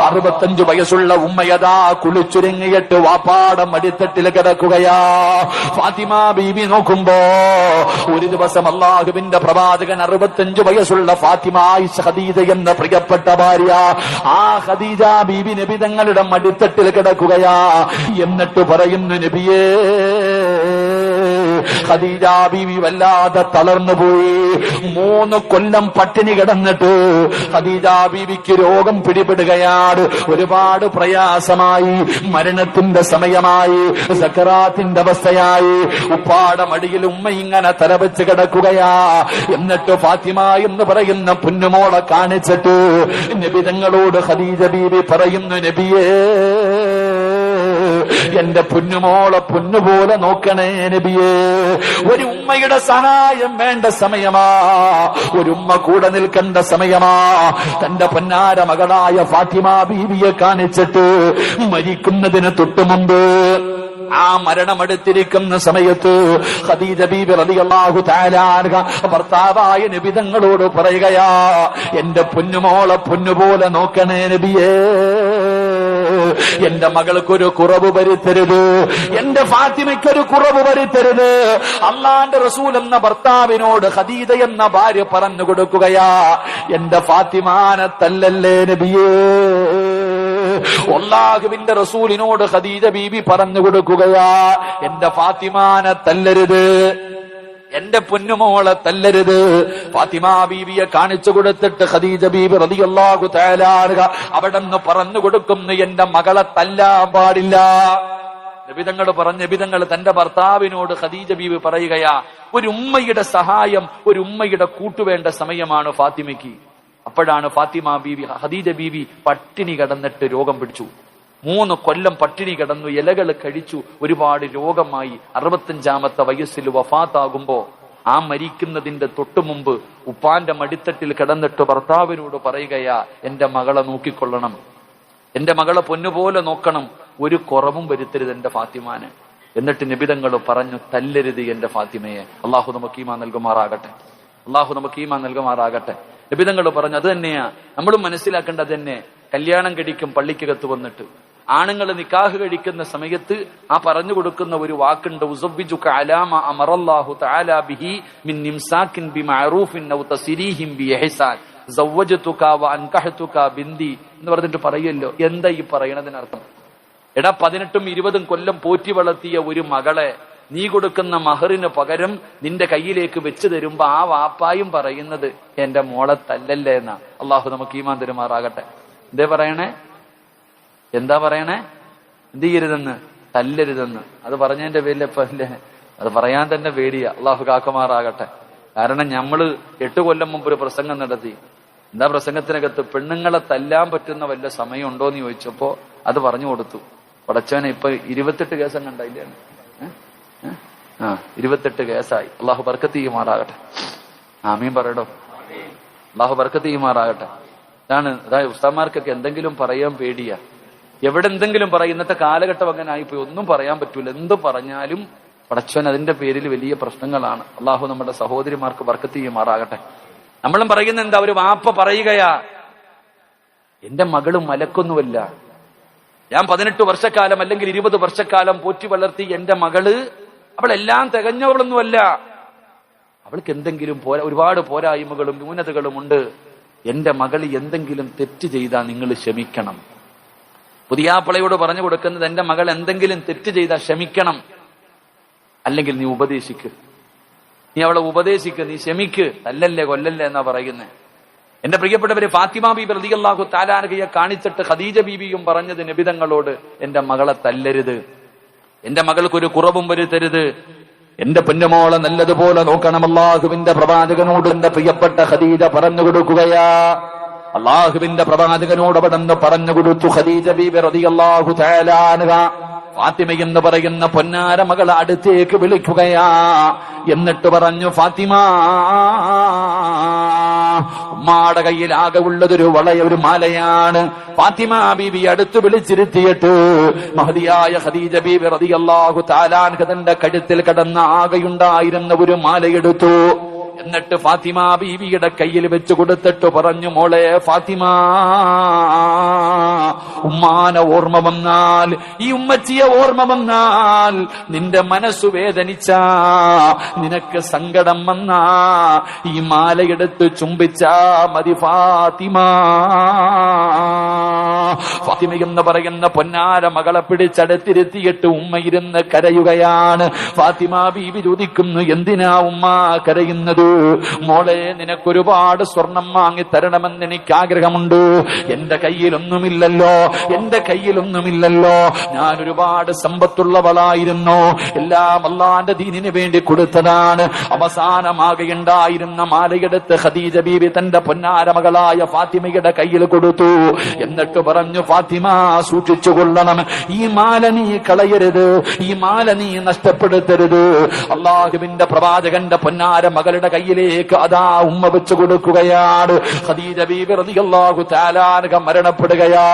65 വയസ്സുള്ള ഉമ്മയതാ കുളിച്ചുരുങ്ങിയിട്ട് വാപ്പാടം അടിത്തട്ടിൽ കിടക്കുകയാ. ഫാത്തിമ ബീബി നോക്കുമ്പോ ഒരു ദിവസം അല്ലാഹുവിന്റെ പ്രവാചകൻ 65 വയസ്സുള്ള ഫാത്തിമ ആയിഷ ഖദീജ എന്ന പ്രിയപ്പെട്ട ഭാര്യ, ആ ഖദീജ ബീബി നബി തങ്ങളുടെ മടിത്തട്ടിൽ കിടക്കുകയാ. എന്നിട്ട് പറയുന്നു, നബിയേ, ഖദീജ ബീവി വല്ലാതെ തളർന്നുപോയി. 3 കൊല്ലം പട്ടിണി കിടന്നിട്ട് ഖദീജ ബീവിക്ക് രോഗം പിടിപെടുകയാണ്. ഒരുപാട് പ്രയാസമായി. മരണത്തിന്റെ സമയമായി, സക്കറാത്തിന്റെ അവസ്ഥയായി. ഉപ്പാട മടിയിൽ ഉമ്മ ഇങ്ങനെ തലവെച്ച് കിടക്കുകയാ. എന്നിട്ട് ഫാത്തിമ എന്ന് പറയുന്ന പുന്നുമോളെ കാണിച്ചിട്ട് നബി തങ്ങളോട് ഖദീജ ബീവി പറയുന്നു, നബിയേ, എന്റെ പൊന്നുമോളെ പൊന്നുപോലെ നോക്കണേ നബിയേ. ഒരു ഉമ്മയുടെ സഹായം വേണ്ട സമയമാ, ഒരു ഉമ്മ കൂടെ നിൽക്കേണ്ട സമയമാ. തന്റെ പൊന്നാര മകളായ ഫാത്തിമ ബീവിയെ കാണിച്ചിട്ട് മരിക്കുന്നതിന് തൊട്ടുമുമ്പ്, ആ മരണമെടുത്തിരിക്കുന്ന സമയത്ത് ഖദീജ ബീബി റളിയല്ലാഹു തആല അൻഹ ഭർത്താവായ നബി തങ്ങളോട് പറയുകയാ, എന്റെ പൊന്നുമോളെ പൊന്നുപോലെ നോക്കണേ നബിയേ. എന്റെ മകൾക്കൊരു കുറവ് വരുത്തരുത്, എന്റെ ഫാത്തിമയ്ക്കൊരു കുറവ് വരുത്തരുത്. അള്ളാന്റെ റസൂൽ എന്ന ഭർത്താവിനോട് ഖദീജ എന്ന ഭാര്യ പറഞ്ഞു കൊടുക്കുകയാ, എന്റെ ഫാത്തിമാനെ തല്ലല്ലേ നബിയേ. അല്ലാഹുവിന്റെ റസൂലിനോട് ഖദീജ ബീബി പറഞ്ഞു കൊടുക്കുകയാ, എന്റെ ഫാത്തിമാനെ തല്ലരുത്, എന്റെ പൊന്നുമോളെ തല്ലരുത്. ഫാത്തിമ ബീവിയെ കാണിച്ചു കൊടുത്തിട്ട് ഖദീജ ബീബി റളിയല്ലാഹു തആല അൻഹ അവിടെന്ന് പറഞ്ഞു കൊടുക്കുന്നു, എന്റെ മകളെ തല്ലാൻ പാടില്ല. നബിതങ്ങൾ പറഞ്ഞ നബിതങ്ങൾ തന്റെ ഭർത്താവിനോട് ഖദീജ ബീബി പറയുകയാ, ഒരു ഉമ്മയുടെ സഹായം, ഒരു ഉമ്മയുടെ കൂട്ടുവേണ്ട സമയമാണ് ഫാത്തിമയ്ക്ക്. അപ്പോഴാണ് ഫാത്തിമ ബീവി ഖദീജ ബീവി പട്ടിണി കിടന്നിട്ട് രോഗം പിടിച്ചു. 3 കൊല്ലം പട്ടിണി കിടന്നു, ഇലകൾ കഴിച്ചു, ഒരുപാട് രോഗമായി. 65-ാമത്തെ വയസ്സിൽ വഫാത്താകുമ്പോ ആ മരിക്കുന്നതിന്റെ തൊട്ടു മുമ്പ് ഉപ്പാന്റെ മടിത്തട്ടിൽ കിടന്നിട്ട് ഭർത്താവിനോട് പറയുകയാ, എന്റെ മകളെ നോക്കിക്കൊള്ളണം, എന്റെ മകളെ പൊന്നുപോലെ നോക്കണം, ഒരു കുറവും വരുത്തരുത് എന്റെ ഫാത്തിമാന്. എന്നിട്ട് നിബിതങ്ങൾ പറഞ്ഞു, തല്ലരുത് എന്റെ ഫാത്തിമയെ. അള്ളാഹു നമുക്ക് ഈമാൻ നൽകുമാറാകട്ടെ. അള്ളാഹു നമുക്ക് ഈമാൻ നൽകുമാറാകട്ടെ. നബിതങ്ങൾ പറഞ്ഞു അത് തന്നെയാ നമ്മളും മനസ്സിലാക്കേണ്ടത് തന്നെ. കല്യാണം കഴിക്കും പള്ളിക്കകത്ത് വന്നിട്ട്, ആണുങ്ങൾ നിക്കാഹ് കഴിക്കുന്ന സമയത്ത് ആ പറഞ്ഞു കൊടുക്കുന്ന ഒരു വാക്കുണ്ട്, ഉസവ്വിജുക അലാ മാ അമറല്ലാഹു തആല ബിഹി മിൻ നിംസാകിൻ ബിമഅറൂഫിൻ ഔ തസ്രീഹിൻ ബിഇഹ്സാൻ സവ്വജതുക വ അൻകഹതുക ബിന്ദി എന്ന് പറഞ്ഞിട്ട് പറയല്ലോ. എന്താ ഈ പറയണതിനർത്ഥം? എടാ 18ഉം 20ഉം കൊല്ലം പോറ്റി വളർത്തിയ ഒരു മകളെ നീ കൊടുക്കുന്ന മഹറിന് പകരം നിന്റെ കയ്യിലേക്ക് വെച്ച് തരുമ്പോ ആ വാപ്പായും പറയുന്നത് എന്റെ മോളെ തല്ലല്ലേ എന്നാ. അള്ളാഹു നമുക്ക് ഈമാൻ തരുമാറാകട്ടെ. എന്തേ പറയണേ? എന്താ പറയണേ? എന്ത് ചെയ്യരുതെന്ന്? തല്ലരുതെന്ന്. അത് പറഞ്ഞതിന്റെ പേരിലപ്പ അല്ലേ? അത് പറയാൻ തന്നെ പേടിയാ. അള്ളാഹു കാക്കുമാറാകട്ടെ. കാരണം ഞമ്മള് 8 കൊല്ലം മുമ്പ് ഒരു പ്രസംഗം നടത്തി. എന്താ പ്രസംഗത്തിനകത്ത്? പെണ്ണുങ്ങളെ തല്ലാൻ പറ്റുന്ന വല്ല സമയം ഉണ്ടോന്ന് ചോദിച്ചപ്പോ അത് പറഞ്ഞു കൊടുത്തു. പടച്ചവനെ ഇപ്പൊ 28 കേസം കണ്ടില്ലേ? 28 കേസായി. അള്ളാഹു ബർക്കത്ത് ചെയ്യുമാറാകട്ടെ. ആമീൻ പറയടോ. അള്ളാഹു ബർക്കത്ത് ചെയ്യുമാറാകട്ടെ. അതായത് ഉസ്താദ്മാർക്കൊക്കെ എന്തെങ്കിലും പറയാൻ പേടിയാ. എവിടെ എന്തെങ്കിലും പറയും. ഇന്നത്തെ കാലഘട്ടം അങ്ങനെ ആയിപ്പോയി. ഒന്നും പറയാൻ പറ്റൂല. എന്ത് പറഞ്ഞാലും പടച്ചവൻ അതിന്റെ പേരിൽ വലിയ പ്രശ്നങ്ങളാണ്. അള്ളാഹു നമ്മുടെ സഹോദരിമാർക്ക് ബർക്കത്ത് ചെയ്യുമാറാകട്ടെ. നമ്മളും പറയുന്ന എന്താ? ഒരു വാപ്പ പറയുകയാ, എന്റെ മകള് മലക്കൊന്നുമല്ല, ഞാൻ 18 വർഷക്കാലം അല്ലെങ്കിൽ 20 വർഷക്കാലം പോറ്റി വളർത്തി എന്റെ മകള്, അവളെല്ലാം തികഞ്ഞവളൊന്നുമല്ല, അവൾക്ക് എന്തെങ്കിലും ഒരുപാട് പോരായ്മകളും ന്യൂനതകളും ഉണ്ട്. എന്റെ മകള് എന്തെങ്കിലും തെറ്റ് ചെയ്താൽ നിങ്ങൾ ക്ഷമിക്കണം. പുതിയാപ്പിളയോട് പറഞ്ഞു കൊടുക്കുന്നത്, എന്റെ മകൾ എന്തെങ്കിലും തെറ്റ് ചെയ്താൽ ക്ഷമിക്കണം, അല്ലെങ്കിൽ നീ ഉപദേശിക്ക്, നീ അവളെ ഉപദേശിക്ക്, നീ ക്ഷമിക്ക്, തല്ലല്ലേ കൊല്ലല്ലേ എന്നാ പറയുന്നത്. എന്റെ പ്രിയപ്പെട്ടവരെ, ഫാത്തിമ ബീബി റളിയല്ലാഹു തആല അൻഹയെ കാണിച്ചിട്ട് ഖദീജ ബീബിയും പറഞ്ഞത് നബിതങ്ങളോട്, എന്റെ മകളെ തല്ലരുത്, എന്റെ മകൾക്കൊരു കുറവും വരുത്തരുത്, എന്റെ പൊന്നുമോളെ നല്ലതുപോലെ നോക്കണം. അള്ളാഹുവിന്റെ പ്രവാചകനോട് എന്റെ പ്രിയപ്പെട്ട ഖദീജ പറഞ്ഞു കൊടുക്കുകയാ. അള്ളാഹുവിന്റെ പ്രവാചകനോട് അവിടെ നിന്ന് പറഞ്ഞു കൊടുത്തു ഖദീജ ബീബി റളിയല്ലാഹു തആല അൻഹ. ഫാത്തിമ എന്ന് പറയുന്ന പൊന്നാര മകളെ അടുത്തേക്ക് വിളിക്കുകയാ. എന്നിട്ട് പറഞ്ഞു, ഫാത്തിമ, ഉമ്മാടെ കയ്യിൽ ആകെ ഉള്ളതൊരു ഒരു മാലയാണ്. ഫാത്തിമ ബീബി അടുത്ത് വിളിച്ചിരുത്തിയിട്ട് മഹദിയായ ഖദീജ ബീബി റളിയല്ലാഹു തആല അൻഹ തന്റെ കഴുത്തിൽ കിടന്ന ആകെയുണ്ടായിരുന്ന ഒരു മാലയെടുത്തു. എന്നിട്ട് ഫാത്തിമ ബീവിയുടെ കയ്യിൽ വെച്ച് കൊടുത്തിട്ട് പറഞ്ഞു, മോളെ ഫാത്തിമ, ഉമ്മാനെ ഓർമ്മ വന്നാൽ, ഈ ഉമ്മച്ചിയെ ഓർമ്മ വന്നാൽ, നിന്റെ മനസ്സു വേദനിച്ച, നിനക്ക് സങ്കടം വന്നാ ഈ മാലയെടുത്ത് ചുംബിച്ചാ മതി ഫാത്തിമ. ഫാത്തിമ എന്ന് പറയുന്ന പൊന്നാര മകളെ പിടിച്ചടുത്തിരുത്തിയിട്ട് ഉമ്മ ഇരുന്ന് കരയുകയാണ്. ഫാത്തിമ ബീവി ചോദിക്കുന്നു, എന്തിനാ ഉമ്മ കരയുന്നത്? മോളെ, നിനക്കൊരുപാട് സ്വർണം വാങ്ങി തരണമെന്ന് എനിക്ക് ആഗ്രഹമുണ്ട്. എന്റെ കയ്യിലൊന്നുമില്ലല്ലോ, എന്റെ കയ്യിലൊന്നുമില്ലല്ലോ. ഞാൻ ഒരുപാട് സമ്പത്തുള്ളവളായിരുന്നു, എല്ലാം അല്ലാഹുവിന്റെ ദീനിന് വേണ്ടി കൊടുത്തതാണ്. അവസാനമാകെയുണ്ടായിരുന്ന മാലയെടുത്ത് ഖദീജ ബീബി തന്റെ പൊന്നാര മകളായ ഫാത്തിമയുടെ കയ്യിൽ കൊടുത്തു. എന്നിട്ട് പറഞ്ഞു, ഫാത്തിമ, സൂക്ഷിച്ചു കൊള്ളണം, ഈ മാല നീ കളയരുത്, ഈ മാല നീ നഷ്ടപ്പെടുത്തരുത്. അള്ളാഹുവിന്റെ പ്രവാചകന്റെ പൊന്നാര മകളുടെ കയ്യിലേക്ക് അതാ ഉമ്മ വെച്ചു കൊടുക്കുകയാണ്. ഖദീജ ബീബി റളിയല്ലാഹു തആല അൻഹ മരണപ്പെടുകയാ.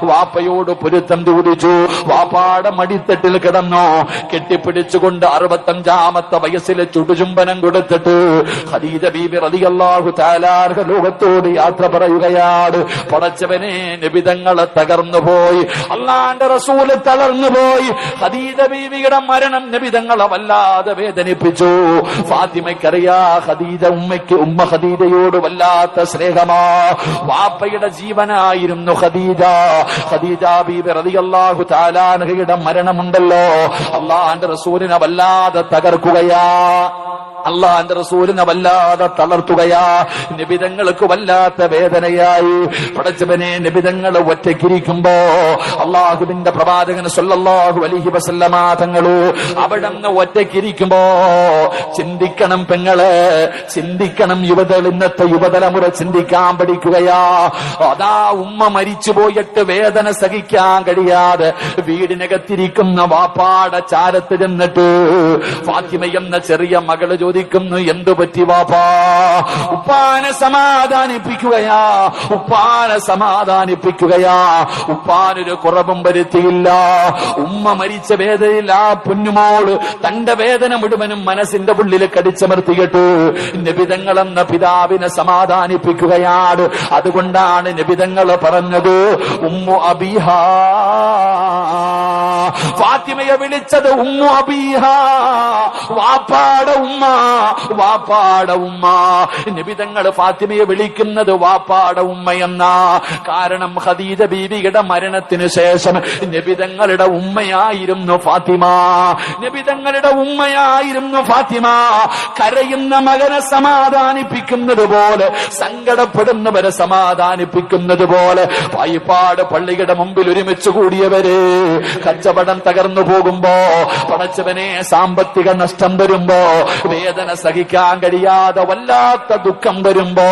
വാപ്പയോട് പൊരുത്തം ചോദിച്ചു. വാപ്പാടെ മടിത്തട്ടിൽ കിടന്നു കെട്ടിപ്പിടിച്ചുകൊണ്ട് 65ാമത്തെ വയസ്സിൽ ചുടുചുംബനം കൊടുത്തിട്ട് ഖദീജ ബീബി റളിയല്ലാഹു തആല അൻഹ ലോകത്തോട് യാത്ര പറയുകയാണ്. പടച്ചവനെ, നബിതങ്ങളെ തകർന്നു പോയി, അല്ലാഹുവിന്റെ റസൂല് തളർന്നു പോയി. ഖദീജ ബീവിയുടെ മരണം നബിതങ്ങളെ വല്ലാതെ വേദനിപ്പിച്ചു. ഫാത്തിമയ്ക്കറിയാ ഖദീജ ഉമ്മ ഖദീജയോട് വല്ലാത്ത സ്നേഹമാ. വാപ്പയുടെ ജീവനായിരുന്നു ഖദീജ. ഖദീജ ബീബി റളിയല്ലാഹു തആല അൻഹയുടെ മരണമുണ്ടല്ലോ, അല്ലാഹുവിന്റെ റസൂലിനെ വല്ലാതെ തകർക്കുകയാ, അള്ളാന്റെ റസൂലിനെ വല്ലാതെ തളർത്തുകയാ. നിബിതങ്ങൾക്ക് വല്ലാത്ത വേദനയായി. പടച്ചവനെ, നിബിതങ്ങൾ ഒറ്റയ്ക്കിരിക്കുമ്പോ അള്ളാഹുവിന്റെ പ്രവാചകൻ സല്ലല്ലാഹു അലൈഹി വസല്ലമ തങ്ങള് അവിടുന്ന് ഒറ്റയ്ക്കിരിക്കുമ്പോ ചിന്തിക്കണം പെങ്ങളെ, ചിന്തിക്കണം യുവതകൾ, ഇന്നത്തെ യുവതലമുറ ചിന്തിക്കാൻ പഠിക്കുകയാ. അതാ ഉമ്മ മരിച്ചു പോയിട്ട് വേദന സഹിക്കാൻ കഴിയാതെ വീടിനകത്തിരിക്കുന്ന വാപ്പാടെ ചാരത്ത് ചെന്നിട്ട് ഫാത്തിമ എന്ന ചെറിയ മകള് ചോദിക്കുന്നു, എന്തു പറ്റി വാപ്പാ? ഉപ്പാനെ സമാധാനിപ്പിക്കുകയാ, ഉപ്പാനെ സമാധാനിപ്പിക്കുകയാ. ഉപ്പാനൊരു കുറവും വരുത്തിയില്ല. ഉമ്മ മരിച്ച വേദനയിൽ ആ പൊന്നുമോള് തന്റെ വേദന മുഴുവനും മനസ്സിന്റെ ഉള്ളിൽ കടിച്ചമർത്തിയിട്ട് നബിതങ്ങൾ എന്ന പിതാവിനെ സമാധാനിപ്പിക്കുകയാണ്. അതുകൊണ്ടാണ് നബിതങ്ങൾ പറഞ്ഞത് ഉമ്മു അബീഹ. ഫാത്തിമയെ വിളിച്ചത് ഉമ്മു അബീഹ, വാപ്പാടെ ഉമ്മ, വാപ്പാടെ ഉമ്മ. നബിതങ്ങൾ ഫാത്തിമയെ വിളിക്കുന്നത് വാപ്പാടെ ഉമ്മയെന്ന. കാരണം ഖദീജ ബീവിയുടെ മരണത്തിന് ശേഷം നബിതങ്ങളുടെ ഉമ്മയായിരുന്നു ഫാത്തിമ. നബിതങ്ങളുടെ ഉമ്മയായിരുന്നു ഫാത്തിമ. കരയുന്ന മകനെ സമാധാനിപ്പിക്കുന്നത് പോലെ, സങ്കടപ്പെടുന്നവരെ സമാധാനിപ്പിക്കുന്നത് പോലെ പായിപ്പാട് പള്ളിയുടെ മുമ്പിൽ ഒരുമിച്ച് കൂടിയവര് കച്ചവടം തകർന്നു പോകുമ്പോ, പടച്ചവനെ സാമ്പത്തിക നഷ്ടം വരുമ്പോ, വേദന സഹിക്കാൻ കഴിയാതെ വല്ലാത്ത ദുഃഖം വരുമ്പോ,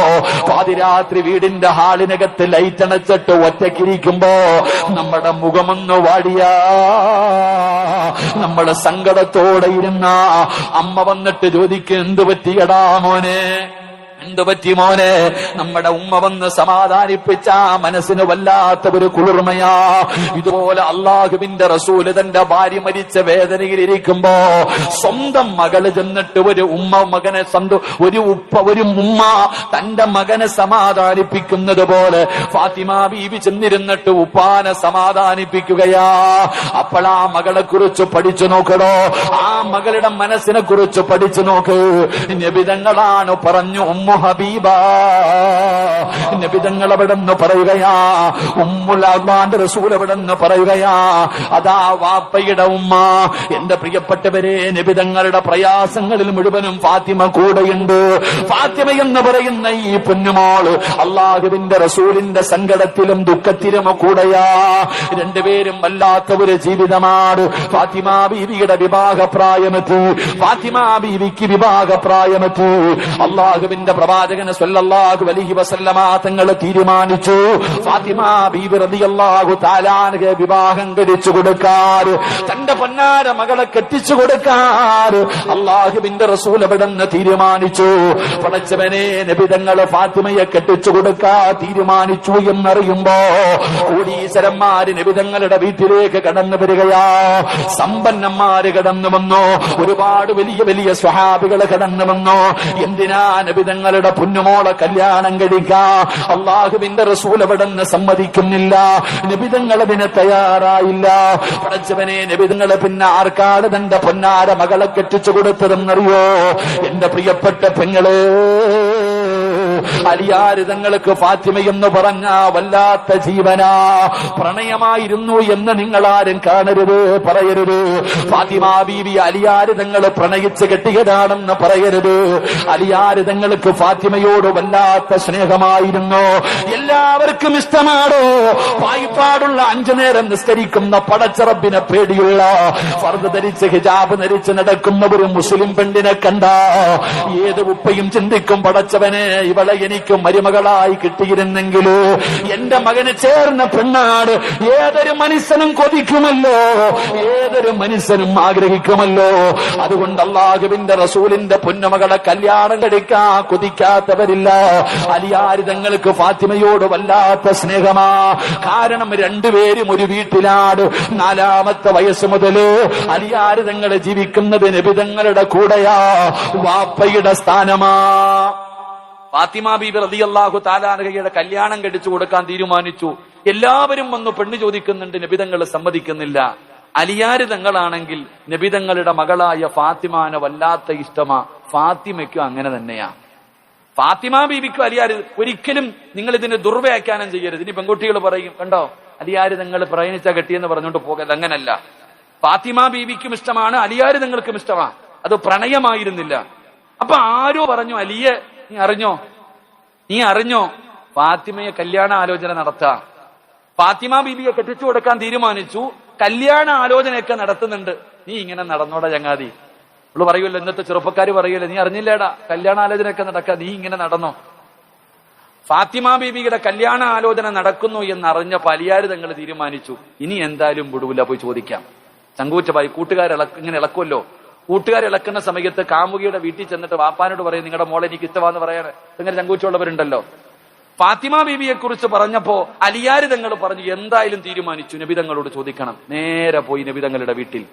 പാതിരാത്രി വീടിന്റെ ഹാളിനകത്ത് ലൈറ്റ് അണച്ചിട്ട് ഒറ്റക്കിരിക്കുമ്പോ നമ്മുടെ മുഖമൊന്ന് വാടിയാ, നമ്മള് സങ്കടത്തോടെ ഇരുന്ന അമ്മ വന്നിട്ട് ചോദിക്കും, എന്തു പറ്റിയടാ മോനെ, എന്തു പറ്റി മോനെ? നമ്മുടെ ഉമ്മ വന്ന് സമാധാനിപ്പിച്ച മനസ്സിന് വല്ലാത്ത ഒരു കുളിർമയാ. ഇതുപോലെ അള്ളാഹുവിന്റെ റസൂല് തന്റെ ഭാര്യ മരിച്ച വേദനയിലിരിക്കുമ്പോ സ്വന്തം മകള് ചെന്നിട്ട് ഒരു ഉമ്മ തന്റെ മകനെ സമാധാനിപ്പിക്കുന്നത് പോലെ ഫാത്തിമ ബീവി ചെന്നിരുന്നിട്ട് ഉപ്പാനെ സമാധാനിപ്പിക്കുകയാ. അപ്പോൾ ആ മകളെ കുറിച്ച് പഠിച്ചു നോക്കണോ, ആ മകളുടെ മനസ്സിനെ കുറിച്ച് പഠിച്ചു നോക്ക്. നബിതങ്ങളാണ് പറഞ്ഞു ഉമ്മു ഹബീബ. നബിതങ്ങൾ അവിടെന്ന് പറയുകയാ, ഉമ്മുൽ അള്ളാന്റെ റസൂൽ അവിടെന്ന് പറയുകയാ, അതാ വാപ്പയുടെ ഉമ്മ. എന്റെ പ്രിയപ്പെട്ടവരെ, നബിതങ്ങളുടെ പ്രയാസങ്ങളിൽ മുഴുവനും ഫാത്തിമ കൂടെയുണ്ട്. ഫാത്തിമ എന്ന് പറയുന്ന ഈ പൊന്നുമോള് അള്ളാഹുവിന്റെ റസൂലിന്റെ സങ്കടത്തിലും ദുഃഖത്തിലും കൂടെയാ. രണ്ടുപേരും വല്ലാത്ത ഒരു ജീവിതമാണ്. ഫാത്തിമ ബീവിയുടെ വിവാഹപ്രായമെത്തി, ഫാത്തിമ ബീവിക്ക് വിവാഹപ്രായമെത്തി. അള്ളാഹുവിന്റെ പ്രവാചകൻ സല്ലല്ലാഹു അലൈഹി വസല്ലമ തങ്ങൾ തീരുമാനിച്ചു ഫാത്തിമ ബീവി റളിയല്ലാഹു തആല അൻഹയെ വിവാഹം കഴിച്ചു കൊടുക്കാൻ, തന്റെ പൊന്നാര മകളെ കെട്ടിച്ചു കൊടുക്കാൻ അള്ളാഹുവിന്റെ റസൂൽ അവിടെന്ന് തീരുമാനിച്ചു. പടച്ചവനെ, നബിതങ്ങൾ ഫാത്തിമയെ കെട്ടിച്ചു കൊടുക്കാൻ തീരുമാനിച്ചു എന്നറിയുമ്പോ കോടീശ്വരന്മാര് നബിതങ്ങളുടെ വീട്ടിലേക്ക് കടന്നു വരികയാ. സമ്പന്നന്മാര് കടന്നു വന്നു, ഒരുപാട് വലിയ വലിയ സ്വഹാബികൾ കടന്നു വന്നു. എന്തിനാ? നബിതങ്ങളുടെ പൊന്നുമോളെ കല്യാണം കഴിക്കാ. അള്ളാഹുവിന്റെ റസൂൽ അവിടെന്ന് സമ്മതിക്കുന്നില്ല. നബിതങ്ങൾ അതിന് തയ്യാറായില്ല. പടച്ചവനെ, നബിതങ്ങൾ പിന്നെ ആർക്കാണ് തന്റെ പൊന്നാര മകളെ കെട്ടിച്ചു കൊടുത്തതെന്നറിയോ? എന്റെ പ്രിയപ്പെട്ട പെങ്ങള്, അലിയാര് തങ്ങൾക്ക് ഫാത്തിമ എന്ന് പറഞ്ഞ വല്ലാത്ത ജീവനാ, പ്രണയമായിരുന്നു എന്ന് നിങ്ങൾ ആരും കാണരുത്, പറയരുത്. ഫാത്തിമ ബീവി അലിയാര് തങ്ങൾ പ്രണയിച്ച് കെട്ടിയതാണെന്ന് പറയരുത്. അലിയാര് തങ്ങൾക്ക് ഫാത്തിമയോട് വല്ലാത്ത സ്നേഹമായിരുന്നു. എല്ലാവർക്കും ഇഷ്ടമാണോ? വായ്പാടുള്ള 5 നേരം നിസ്കരിക്കുന്ന പടച്ചറബിനെ പേടിയുള്ള, ഫർദ് ധരിച്ച് ഹിജാബ് ധരിച്ച് നടക്കുന്ന ഒരു മുസ്ലിം പെണ്ണിനെ കണ്ട ഏത് ഉപ്പയും ചിന്തിക്കും, പടച്ചവനെ, ഇവളെ എനിക്ക് മരുമകളായി കിട്ടിയിരുന്നെങ്കിലോ, എന്റെ മകന് ചേർന്ന പെണ്ണാട് ഏതൊരു മനുഷ്യനും കൊതിക്കുമല്ലോ, ഏതൊരു മനുഷ്യനും ആഗ്രഹിക്കുമല്ലോ. അതുകൊണ്ട് അല്ലാഹുവിന്റെ റസൂലിന്റെ പൊന്നുമകളെ കല്യാണം കഴിക്കാൻ കൊതിക്കാത്തവരില്ല. അലിയാര് തങ്ങൾക്ക് ഫാത്തിമയോട് വല്ലാത്ത സ്നേഹമാ. കാരണം രണ്ടുപേരും ഒരു വീട്ടിലാണ്. 4ാമത്തെ വയസ്സ് മുതല് അലിയാര് തങ്ങൾ ജീവിക്കുന്നത് നബിതങ്ങളുടെ കൂടെയാ. വാപ്പയുടെ സ്ഥാനമാ. ഫാത്തിമ ബീബി റളിയല്ലാഹു തആല അൻഹയുടെ കല്യാണം കഴിച്ചു കൊടുക്കാൻ തീരുമാനിച്ചു. എല്ലാവരും വന്നു പെണ്ണ് ചോദിക്കുന്നുണ്ട്, നബിതങ്ങൾ സമ്മതിക്കുന്നില്ല. അലിയാര് തങ്ങളാണെങ്കിൽ നബിതങ്ങളുടെ മകളായ ഫാത്തിമാനെ വല്ലാത്ത ഇഷ്ടമാ. ഫാത്തിമയ്ക്കും അങ്ങനെ തന്നെയാ. ഫാത്തിമ ബീവിക്കും അലിയാര് ഒരിക്കലും നിങ്ങൾ ഇതിന് ദുർവ്യാഖ്യാനം ചെയ്യരുത്. ഇനി പെൺകുട്ടികൾ പറയും, കണ്ടോ അലിയാര് തങ്ങൾ പ്രയണിച്ച കെട്ടിയെന്ന് പറഞ്ഞുകൊണ്ട് പോകരുത്. അങ്ങനല്ല. ഫാത്തിമ ബീവിക്കും ഇഷ്ടമാണ്, അലിയാര് തങ്ങൾക്കും ഇഷ്ടമാണ്. അത് പ്രണയമായിരുന്നില്ല. അപ്പൊ ആരോ പറഞ്ഞു, അലിയെ നീ അറിഞ്ഞോ ഫാത്തിമയെ കല്യാണ ആലോചന നടത്താം. ഫാത്തിമ ബീവിയെ കെട്ടിച്ചു കൊടുക്കാൻ തീരുമാനിച്ചു. കല്യാണ ആലോചനയൊക്കെ നടത്തുന്നുണ്ട്. നീ ഇങ്ങനെ നടന്നോടാ ചങ്ങാതി. അവള് പറയുമല്ലോ, ഇന്നത്തെ ചെറുപ്പക്കാര് പറയുമല്ലോ, നീ അറിഞ്ഞില്ലേടാ കല്യാണ ആലോചനയൊക്കെ നടക്കുക, നീ ഇങ്ങനെ നടന്നോ. ഫാത്തിമ ബീവിയുടെ കല്യാണ ആലോചന നടക്കുന്നു എന്നറിഞ്ഞ അലിയാര് തങ്ങൾ തീരുമാനിച്ചു, ഇനി എന്തായാലും വിടൂല, പോയി ചോദിക്കാം. ചങ്കൂറ്റ ഭായി കൂട്ടുകാർ ഇങ്ങനെ ഇളക്കുമല്ലോ, കൂട്ടുകാർ ഇളക്കുന്ന സമയത്ത് കാമുകിയുടെ വീട്ടിൽ ചെന്നിട്ട് വാപ്പാനോട് പറയും നിങ്ങളുടെ മോളെ എനിക്ക് ഇഷ്ടമാന്ന് പറയാറ്. ഇങ്ങനെ ചങ്കൂച്ചുള്ളവരുണ്ടല്ലോ. ഫാത്തിമ ബീവിയെ കുറിച്ച് പറഞ്ഞപ്പോ അലിയാര് തങ്ങൾ പറഞ്ഞു എന്തായാലും തീരുമാനിച്ചു നബി തങ്ങളോട് ചോദിക്കണം. നേരെ പോയി നബി തങ്ങളുടെ വീട്ടിൽ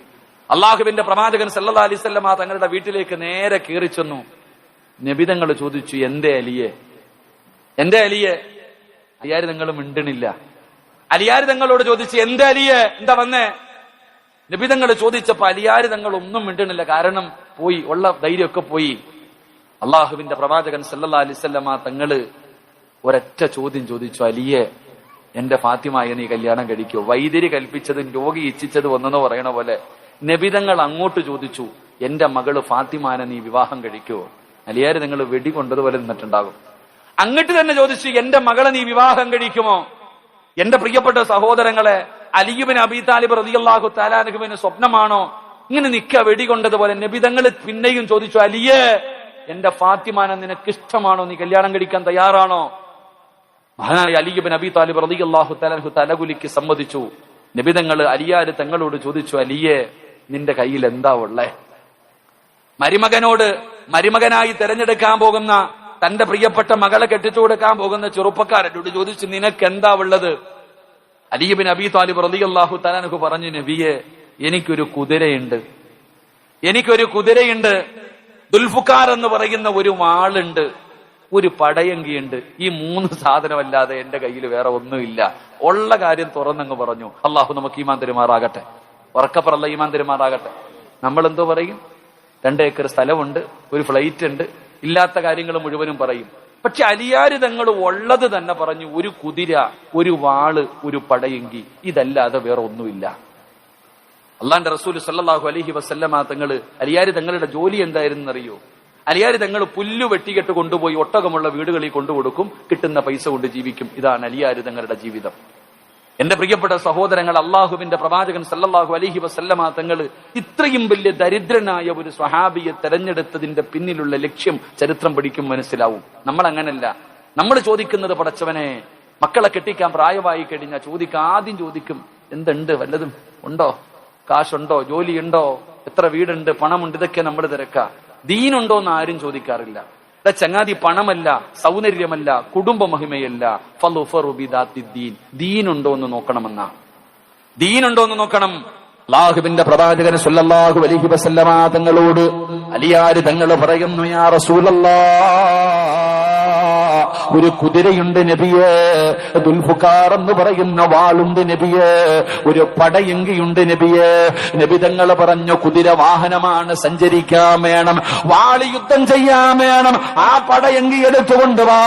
അള്ളാഹുവിന്റെ പ്രവാചകൻ സല്ലല്ലാഹു അലൈഹി വസല്ലം തങ്ങളുടെ വീട്ടിലേക്ക് നേരെ കയറി ചെന്നു. നബി തങ്ങൾ ചോദിച്ചു എന്തേ അലിയെ, എന്റെ അലിയെ? അലിയാര് തങ്ങൾ മിണ്ടണില്ല. അലിയാര് തങ്ങളോട് ചോദിച്ചു എന്റെ അലിയെ, എന്താ വന്നേ? നബി തങ്ങൾ ചോദിച്ചപ്പോ അലിയാര് തങ്ങൾ ഒന്നും മിണ്ടണില്ല. കാരണം പോയി, ഉള്ള ധൈര്യമൊക്കെ പോയി. അള്ളാഹുവിന്റെ പ്രവാചകൻ സല്ലല്ലാഹു അലൈഹി വസല്ലം തങ്ങള് ഒരൊറ്റ ചോദ്യം ചോദിച്ചു, അലിയെ എന്റെ ഫാത്തിമായ നീ കല്യാണം കഴിക്കോ? വൈദ്യര് കൽപ്പിച്ചതും രോഗി ഇച്ഛിച്ചത് ഒന്നെന്ന് പറയണ പോലെ നബിതങ്ങൾ അങ്ങോട്ട് ചോദിച്ചു, എന്റെ മകള് ഫാത്തിമാനെ നീ വിവാഹം കഴിക്കോ? അലിയാര് നിങ്ങൾ വെടികൊണ്ടതുപോലെ നിന്നിട്ടുണ്ടാകും. അങ്ങോട്ട് തന്നെ ചോദിച്ചു, എന്റെ മകളെ നീ വിവാഹം കഴിക്കുമോ? എന്റെ പ്രിയപ്പെട്ട സഹോദരങ്ങളെ, അലി ഇബ്നു അബീ താലിബ് റളിയല്ലാഹു തആല അൻഹുവിന് സ്വപ്നമാണോ ഇങ്ങനെ നിക്ക വെടികൊണ്ടതുപോലെ? നബിതങ്ങൾ പിന്നെയും ചോദിച്ചു, അലിയെ എന്റെ ഫാത്തിമാനെ നിനക്ക് ഇഷ്ടമാണോ? നീ കല്യാണം കഴിക്കാൻ തയ്യാറാണോ? മഹാനായ അലി ഇബ്നു അബീ താലിബ് റളിയല്ലാഹു തആല അൻഹു തലകുലിക്ക് സമ്മതിച്ചു. നബിതങ്ങൾ അലിയാര് തങ്ങളോട് ചോദിച്ചു, അലിയെ നിന്റെ കയ്യിൽ എന്താ ഉള്ളേ? മരുമകനായി തെരഞ്ഞെടുക്കാൻ പോകുന്ന തന്റെ പ്രിയപ്പെട്ട മകളെ കെട്ടിച്ചു കൊടുക്കാൻ പോകുന്ന ചെറുപ്പക്കാരനോട് ചോദിച്ചു, നിനക്ക് എന്താ ഉള്ളത്? അലി ഇബ്നു അബീ താലിബ് റളിയല്ലാഹു തആല അൻഹു പറഞ്ഞു, നബിയെ എനിക്കൊരു കുതിരയുണ്ട്, ദുൽഫുക്കാർ എന്ന് പറയുന്ന ഒരു വാളുണ്ട്, ഒരു പടയങ്കിയുണ്ട്. ഈ 3 സാധനമല്ലാതെ എന്റെ കയ്യിൽ വേറെ ഒന്നുമില്ല. ഉള്ള കാര്യം തുറന്നങ്ങ് പറഞ്ഞു. അള്ളാഹു നമുക്ക് ഈമാൻ തരുമാറാകട്ടെ. ഉറക്കപ്പറല്ല ഈമാൻ തരുമാറാകട്ടെ. നമ്മൾ എന്തോ പറയും, 2 ഏക്കർ സ്ഥലമുണ്ട്, ഒരു ഫ്ലൈറ്റ് ഉണ്ട്, ഇല്ലാത്ത കാര്യങ്ങൾ മുഴുവനും പറയും. പക്ഷെ അലിയാര് തങ്ങൾ ഉള്ളത് തന്നെ പറഞ്ഞു, ഒരു കുതിര, ഒരു വാള്, ഒരു പടയങ്കി, ഇതല്ലാതെ വേറെ ഒന്നുമില്ല. അള്ളാന്റെ റസൂൽ സല്ലല്ലാഹു അലൈഹി വസല്ലമ തങ്ങള് അലിയാര് തങ്ങളുടെ ജോലി എന്തായിരുന്നു അറിയോ? അലിയാര് തങ്ങൾ പുല്ലു വെട്ടിക്കെട്ട് കൊണ്ടുപോയി ഒട്ടകമുള്ള വീടുകളിൽ കൊണ്ടുകൊടുക്കും, കിട്ടുന്ന പൈസ കൊണ്ട് ജീവിക്കും. ഇതാണ് അലിയാര് തങ്ങളുടെ ജീവിതം. എന്റെ പ്രിയപ്പെട്ട സഹോദരങ്ങൾ, അള്ളാഹുവിന്റെ പ്രവാചകൻ സല്ലല്ലാഹു അലൈഹി വസല്ലമ തങ്ങൾ ഇത്രയും വലിയ ദരിദ്രനായ ഒരു സ്വഹാബിയെ തെരഞ്ഞെടുത്തതിന്റെ പിന്നിലുള്ള ലക്ഷ്യം ചരിത്രം പഠിക്കും മനസ്സിലാവും. നമ്മൾ അങ്ങനല്ല. നമ്മൾ ചോദിക്കുന്നത്, പടച്ചവനെ മക്കളെ കെട്ടിക്കാൻ പ്രായമായി കഴിഞ്ഞാൽ ആദ്യം ചോദിക്കും, എന്തുണ്ട്, വല്ലതും ഉണ്ടോ, കാശുണ്ടോ, ജോലിയുണ്ടോ, എത്ര വീടുണ്ട്, പണമുണ്ട്, ഇതൊക്കെ നമ്മൾ തിരക്കാം. ദീനുണ്ടോ എന്ന് ആരും ചോദിക്കാറില്ല. ചങ്ങാതി പണമല്ല, സൗന്ദര്യമല്ല, കുടുംബ മഹിമയല്ല, ദീനുണ്ടോ എന്ന് നോക്കണമെന്നാ. ദീനുണ്ടോ എന്ന് നോക്കണം. അല്ലാഹുവിന്റെ പ്രവാചകൻ സല്ലല്ലാഹു അലൈഹി വസല്ലമ തങ്ങളോട് അലിയാര് തങ്ങൾ പറയുന്നു, യാ റസൂലല്ലാഹ്, ഒരു കുതിരയുണ്ട് നബിയേ, ദുൽഫുക്കാർ എന്ന് പറയുന്ന വാളുണ്ട് നബിയേ, ഒരു പടയങ്കിയുണ്ട് നബിയേ. നബി തങ്ങൾ പറഞ്ഞു, കുതിര വാഹനമാണ്, സഞ്ചരിക്കാൻ വേണം, വാള് യുദ്ധം ചെയ്യാൻ വേണം. ആ പടയങ്കി എടുത്തുകൊണ്ടുവാ,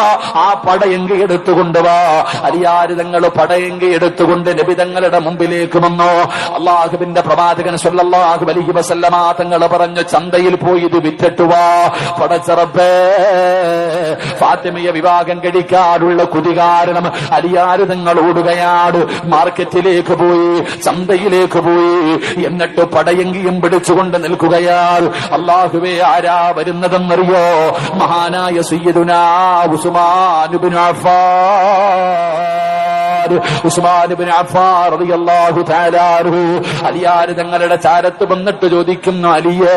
അലിയാര് തങ്ങൾ പടയങ്കി എടുത്തുകൊണ്ട് നബി തങ്ങളുടെ മുമ്പിലേക്ക് വന്നു. അള്ളാഹുവിന്റെ പ്രവാചകൻ സല്ലല്ലാഹു അലൈഹി വസല്ലമ തങ്ങൾ പറഞ്ഞു, ചന്തയിൽ പോയി ഇത് വിറ്റിട്ട് വാ. പടച്ച റബ്ബേ, ഫാത്തിമയെ വിവാഹം കഴിക്കാനുള്ള കുതി കാരണം അലിയാര് തങ്ങൾ ഓടുകയാണ്. മാർക്കറ്റിലേക്ക് പോയി, ചന്തയിലേക്ക് പോയി, എന്നിട്ട് പടയങ്കിയും പിടിച്ചുകൊണ്ട് നിൽക്കുകയാണ്. അല്ലാഹുവേ, ആരാ വരുന്നതെന്നറിയോ? മഹാനായ സയ്യിദുനാ ഉസ്മാൻ ഇബ്നു അഫ്ഫാൻ റളിയല്ലാഹു തആല അൻഹു അലിയാര് തങ്ങളുടെ ചാരത്ത് വന്നിട്ട് ചോദിക്കുന്നു, അലിയേ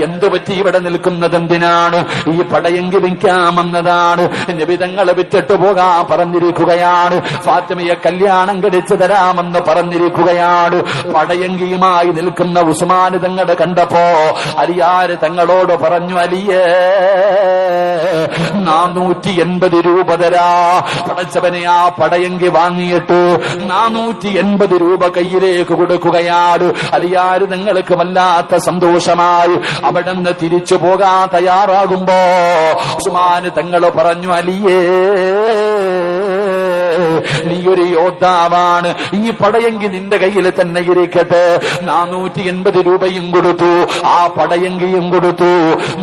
എന്തു പറ്റി ഇവിടെ നിൽക്കുന്നത് എന്തിനാണ്? ഈ പടയങ്കി വിൽക്കാൻ വന്നതാണ്, നബി തങ്ങളെ വിറ്റിട്ട് പോകാൻ പറഞ്ഞിരിക്കുകയാണ്, ഫാത്തിമയെ കല്യാണം കഴിച്ചു തരാമെന്ന് പറഞ്ഞിരിക്കുകയാണ്. പടയങ്കിയുമായി നിൽക്കുന്ന ഉസ്മാൻ തങ്ങളെ കണ്ടപ്പോ അലിയാര് തങ്ങളോട് പറഞ്ഞു, അലിയേ 480 രൂപ തരാ. പടച്ചവനെ, ആ പടയങ്കി വാങ്ങിയിട്ട് 480 രൂപ കയ്യിലേക്ക് കൊടുക്കുകയാണ്. അലിയാര് നിങ്ങൾക്ക് വല്ലാത്ത സന്തോഷമായി അവിടെ നിന്ന് തിരിച്ചു പോകാൻ തയ്യാറാകുമ്പോ ഉസ്മാന് തങ്ങൾ പറഞ്ഞു, അലിയേ നീ ഒരു യോദ്ധാവാണ്, ഈ പടയങ്കി നിന്റെ കയ്യിൽ തന്നെ ഇരിക്കട്ടെ. 480 രൂപയും കൊടുത്തു, ആ പടയങ്കിയും കൊടുത്തു.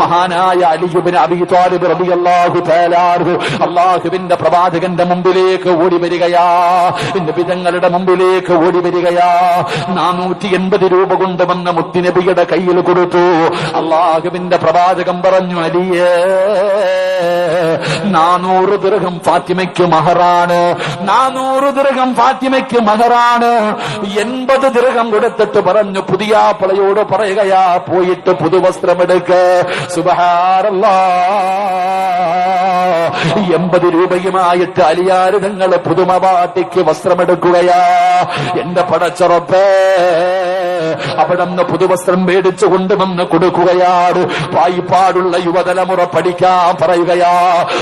മഹാനായ അലി ഇബ്നു അബീ ത്വാലിബ് റളിയല്ലാഹു തആല അൻഹു അല്ലാഹുവിന്റെ പ്രവാചകന്റെ മുമ്പിലേക്ക് ഓടി വരികയാ, നബി തങ്ങളുടെ മുമ്പിലേക്ക് ഓടി വരികയാ. 480 രൂപ കൊണ്ടുവന്ന മുത്തുനബിയുടെ കയ്യിൽ കൊടുത്തു. അല്ലാഹുവിന്റെ പ്രവാചകൻ പറഞ്ഞു, അലിയേ 400 ദിർഹം ഫാത്തിമയ്ക്ക് മഹറാണ്, 400 ദിർഹം ഫാത്തിമയ്ക്ക് മഹറാണ്. 80 ദിർഹം കൊടുത്തിട്ട് പറഞ്ഞു പുതിയാപ്പളയോട് പറയുകയാ, പോയിട്ട് പുതുവസ്ത്രമെടുക്ക. സുബ്ഹാനല്ലാഹ്, 80 രൂപയുമായിട്ട് അലിയാര് തങ്ങൾ പുതുമ പാട്ടിക്ക് വസ്ത്രമെടുക്കുകയാ. എന്റെ പടച്ചറപ്പേ, അവിടുന്ന് പുതുവസ്ത്രം മേടിച്ചു കൊണ്ടുവന്ന് കൊടുക്കുകയാണ്. പായിപ്പാടുള്ള യുവതലമുറ പഠിക്കാൻ പറയുകയാ.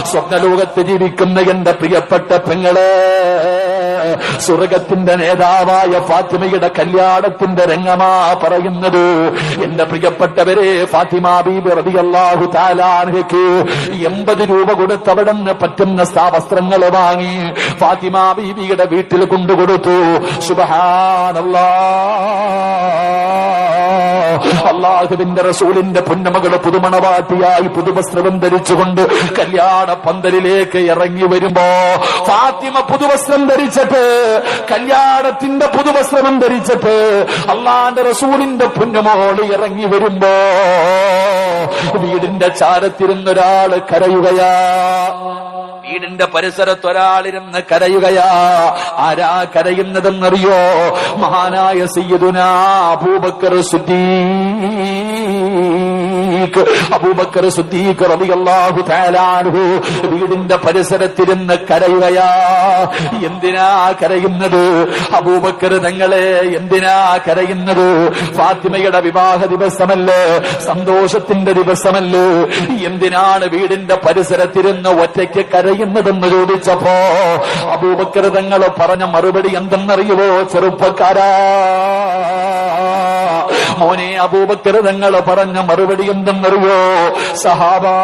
സ്വപ്നലോകത്ത് ജീവിക്കുന്ന എന്റെ പ്രിയപ്പെട്ട പെങ്ങളെ, സ്വർഗത്തിന്റെ നേതാവായ ഫാത്തിമയുടെ കല്യാണത്തിന്റെ രംഗമാ പറയുന്നത്. എന്റെ പ്രിയപ്പെട്ടവരെ, ഫാത്തിമ ബീബി റളിയല്ലാഹു തആല അൻഹയ്ക്ക് 80 രൂപ കൊടുത്ത് അവിടുന്ന് പറ്റുന്ന വസ്ത്രങ്ങൾ വാങ്ങി ഫാത്തിമ ബീബിയുടെ വീട്ടിൽ കൊണ്ടുകൊടുത്തു. സുബ്ഹാനല്ലാഹ്, അല്ലാഹുവിന്റെ റസൂലിന്റെ പൊന്നമകള് പുതുമണവാട്ടിയായി പുതുവസ്ത്രം ധരിച്ചുകൊണ്ട് കല്യാണ പന്തലിലേക്ക് ഇറങ്ങി വരുമ്പോ, ഫാത്തിമ പുതുവസ്ത്രം ധരിച്ചിട്ട്, കല്യാണത്തിന്റെ പുതുവസ്ത്രം ധരിച്ചിട്ട് അള്ളാന്റെ റസൂലിന്റെ പൊന്നമോള് ഇറങ്ങി വരുമ്പോ വീടിന്റെ ചാരത്തിരുന്നൊരാള് കരയുകയാ. വീടിന്റെ പരിസരത്ത് ഒരാളിരുന്ന് കരയുകയാ. ആരാ കരയുന്നതെന്നറിയോ? മഹാനായ സയ്യിദുനാ അബൂബക്കർ സിദ്ദീഖ്. അബൂബക്കർ സിദ്ദീഖ് റളിയല്ലാഹു തആല അൻഹു വീടിന്റെ പരിസരത്തിരുന്ന് കരയുകയാ. എന്തിനാ കരയുന്നത്? അബൂബക്കർ തങ്ങളെ എന്തിനാ കരയുന്നത്? ഫാത്തിമയുടെ വിവാഹ ദിവസമല്ലേ, സന്തോഷത്തിന്റെ ദിവസമല്ലേ, എന്തിനാണ് വീടിന്റെ പരിസരത്തിരുന്ന് ഒറ്റയ്ക്ക് കരയുന്നതെന്ന് ചോദിച്ചപ്പോ അബൂബക്കർ തങ്ങൾ പറഞ്ഞ മറുപടി എന്തെന്നറിയുമോ? ചെറുപ്പക്കാരാ മോനെ, അബൂബക്കർ തങ്ങൾ പറഞ്ഞ മറുപടി എന്തെന്നറിയോ? സഹാബാ,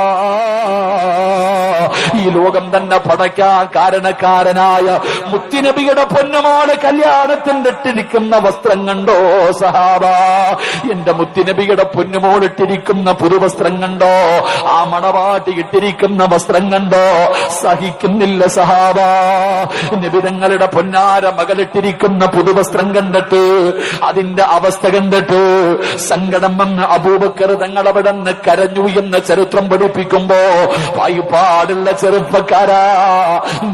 ഈ ലോകം തന്നെ പടയ്ക്കാൻ കാരണക്കാരനായ മുത്തുനബിയുടെ പൊന്നമോള് കല്യാണത്തിന്റെ ഇട്ടിരിക്കുന്ന വസ്ത്രം കണ്ടോ സഹാബാ? എന്റെ മുത്തുനബിയുടെ പൊന്നുമോൾ ഇട്ടിരിക്കുന്ന പുതുവസ്ത്രം കണ്ടോ? ആ മണവാട്ടി ഇട്ടിരിക്കുന്ന വസ്ത്രം കണ്ടോ? സഹിക്കുന്നില്ല സഹാബാ. നബിതങ്ങളുടെ പൊന്നാര മകളിട്ടിരിക്കുന്ന പുതുവസ്ത്രം കണ്ടിട്ട്, അതിന്റെ അവസ്ഥ കണ്ടിട്ട് സങ്കടം വന്ന് അബൂബക്കർ തങ്ങൾ അവിടെ നിന്ന് കരഞ്ഞു എന്ന് ചരിത്രം പഠിപ്പിക്കുമ്പോ, പായിപ്പാടുള്ള ചെറുപ്പക്കാരാ,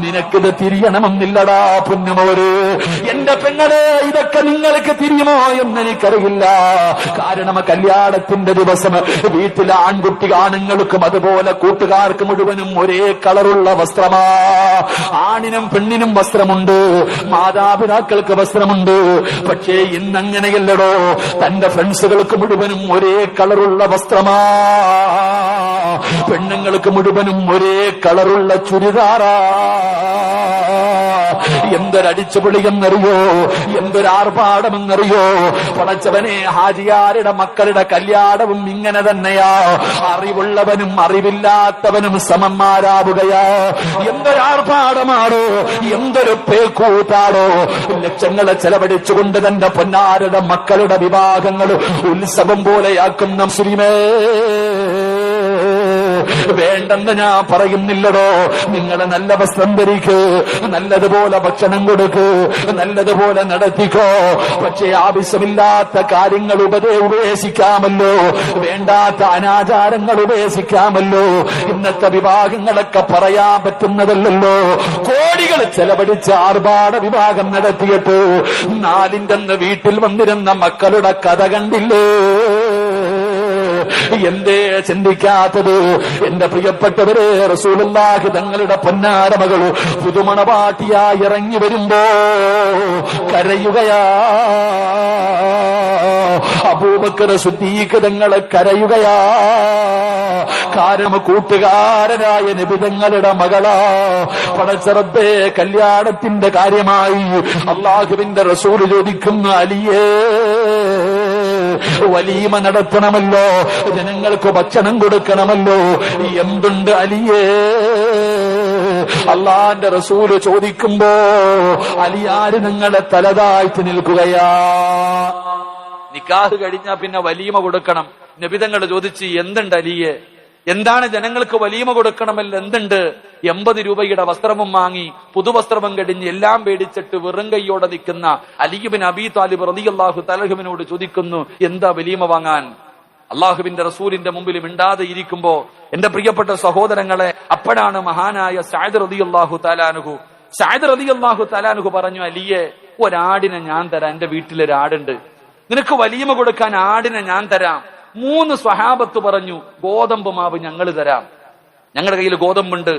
നിനക്കിത് തിരിയണമെന്നില്ലടാ പൊന്നുമോര്. എന്റെ പെങ്ങളെ, ഇതൊക്കെ നിങ്ങൾക്ക് തിരിയുമോ എന്ന് എനിക്കറിയില്ല. കാരണം കല്യാണത്തിന്റെ ദിവസം വീട്ടിലെ ആൺകുട്ടികാണുങ്ങൾക്കും അതുപോലെ കൂട്ടുകാർക്ക് മുഴുവനും ഒരേ കളറുള്ള വസ്ത്രമാ. ആണിനും പെണ്ണിനും വസ്ത്രമുണ്ട്, മാതാപിതാക്കൾക്ക് വസ്ത്രമുണ്ട്. പക്ഷേ ഇന്നങ്ങനെയല്ലടോ, തന്റെ ഫ്രണ്ട്സുകൾക്ക് മുഴുവനും ഒരേ കളറുള്ള വസ്ത്രമാ. പെണ്ണുങ്ങൾക്ക് മുഴുവനും ഒരേ കളറുള്ള ചുരിദാറാ. എന്തൊരടിച്ചുപൊളിയെന്നറിയോ, എന്തൊരാർഭാടമെന്നറിയോ? പടച്ചവനെ, ഹാജിയാരുടെ മക്കളുടെ കല്യാണവും ഇങ്ങനെ തന്നെയാ. അറിവുള്ളവനും അറിവില്ലാത്തവനും സമന്മാരാവുകയാ. എന്തൊരാർഭാടമാണോ, എന്തൊരു പേക്കൂത്താണോ! ലക്ഷങ്ങളെ ചെലവഴിച്ചുകൊണ്ട് തന്റെ പൊന്നാരുടെ മക്കളുടെ വിവാഹങ്ങൾ ഉത്സവം പോലെയാക്കുന്ന മുസ്ലിമേ, വേണ്ടെന്ന് ഞാൻ പറയുന്നില്ലടോ. നിങ്ങൾ നല്ല വസ്ത്രം ധരിക്ക്, നല്ലതുപോലെ ഭക്ഷണം കൊടുക്ക്, നല്ലതുപോലെ നടത്തിക്കോ. പക്ഷേ ആവശ്യമില്ലാത്ത കാര്യങ്ങൾ ഉപേക്ഷിക്കാമല്ലോ, വേണ്ടാത്ത അനാചാരങ്ങൾ ഉപേക്ഷിക്കാമല്ലോ. ഇന്നത്തെ വിവാഹങ്ങളൊക്കെ പറയാൻ പറ്റുന്നതല്ലല്ലോ. കോടികൾ ചെലവഴിച്ച് ആർഭാട വിവാഹം നടത്തിയിട്ട് നാലിന്റെ വീട്ടിൽ വന്നിരുന്ന മക്കളുടെ കഥ കണ്ടില്ലേ? എന്തേ ചിന്തിക്കാത്തത്? എന്റെ പ്രിയപ്പെട്ടവരെ, റസൂലുള്ളാഹി തങ്ങളുടെ പൊന്നാര മകള് പുതുമണവാട്ടിയായി ഇറങ്ങി വരുമ്പോ കരയുകയാ. അബൂബക്കർ സിദ്ദീഖ് തങ്ങളെ കരയുകയാ. കാരണം കൂട്ടുകാരനായ നബി തങ്ങളുടെ മകളാ. പടച്ചറബേ, കല്യാണത്തിന്റെ കാര്യമായി അള്ളാഹുവിന്റെ റസൂൽ ചോദിക്കുന്നു, അലിയേ, വലീമ നടത്തണമല്ലോ, ജനങ്ങൾക്ക് ഭക്ഷണം കൊടുക്കണമല്ലോ, എന്തുണ്ട് അലിയേ? അള്ളാന്റെ റസൂല് ചോദിക്കുമ്പോ അലിയാര് നിങ്ങളെ തലതാഴ്ത്തി നിൽക്കുകയാ. നിക്കാഹ് കഴിഞ്ഞാ പിന്നെ വലീമ കൊടുക്കണം. നബിതങ്ങൾ ചോദിച്ച്, എന്തുണ്ട് അലിയെ? എന്താണ് ജനങ്ങൾക്ക് വലീമ കൊടുക്കണമല്ലോ, എന്തുണ്ട്? 80 രൂപയുടെ വസ്ത്രവും വാങ്ങി പുതുവസ്ത്രവും കടിഞ്ഞ് എല്ലാം പേടിച്ചിട്ട് വെറും കൈയോടെ നിൽക്കുന്ന അലി ഇബ്നു അബീ താലിബ് റളിയല്ലാഹു തആല അൻഹുവിനോട് ചോദിക്കുന്നു, എന്താ വലീമ വാങ്ങാൻ? അള്ളാഹുവിന്റെ റസൂലിന്റെ മുമ്പിൽ മിണ്ടാതെ ഇരിക്കുമ്പോ എന്റെ പ്രിയപ്പെട്ട സഹോദരങ്ങളെ, അപ്പോഴാണ് മഹാനായ സഅദ് റളിയല്ലാഹു തആല അൻഹു സഅദ് റളിയല്ലാഹു തആല അൻഹു പറഞ്ഞു, അലിയെ, ഒരാടിനെ ഞാൻ തരാം, എന്റെ വീട്ടിലൊരാടുണ്ട്, നിനക്ക് വലീമ കൊടുക്കാൻ ആടിനെ ഞാൻ തരാം. 3 സ്വഹാബത്ത് പറഞ്ഞു, ഗോതമ്പ് മാവ് ഞങ്ങൾ തരാം, ഞങ്ങളുടെ കയ്യിൽ ഗോതമ്പുണ്ട്.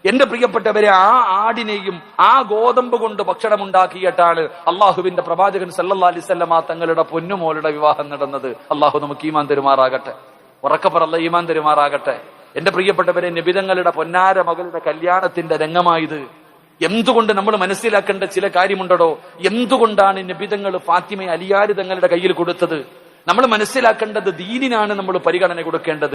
എന്റെ പ്രിയപ്പെട്ടവരെ, ആ ആടിനെയും ആ ഗോതമ്പ് കൊണ്ട് ഭക്ഷണം ഉണ്ടാക്കിയിട്ടാണ് അള്ളാഹുവിന്റെ പ്രവാചകൻ സല്ലല്ലാഹു അലൈഹി വസല്ലമ തങ്ങളുടെ പൊന്നുമോളുടെ വിവാഹം നടന്നത്. അള്ളാഹു നമുക്ക് ഈമാൻ തരുമാറാകട്ടെ, ഉറക്കപ്പറല്ല ഈമാൻ തരുമാറാകട്ടെ. എന്റെ പ്രിയപ്പെട്ടവരെ, നബിതങ്ങളുടെ പൊന്നാര മകളുടെ കല്യാണത്തിന്റെ രംഗമായത്. എന്തുകൊണ്ട് നമ്മൾ മനസ്സിലാക്കേണ്ട ചില കാര്യമുണ്ടോ? എന്തുകൊണ്ടാണ് നബിതങ്ങൾ ഫാത്തിമയെ അലിയാര് തങ്ങളുടെ കയ്യിൽ കൊടുത്തത്? നമ്മൾ മനസ്സിലാക്കേണ്ടത് ദീനിനാണ് നമ്മൾ പരിഗണന കൊടുക്കേണ്ടത്.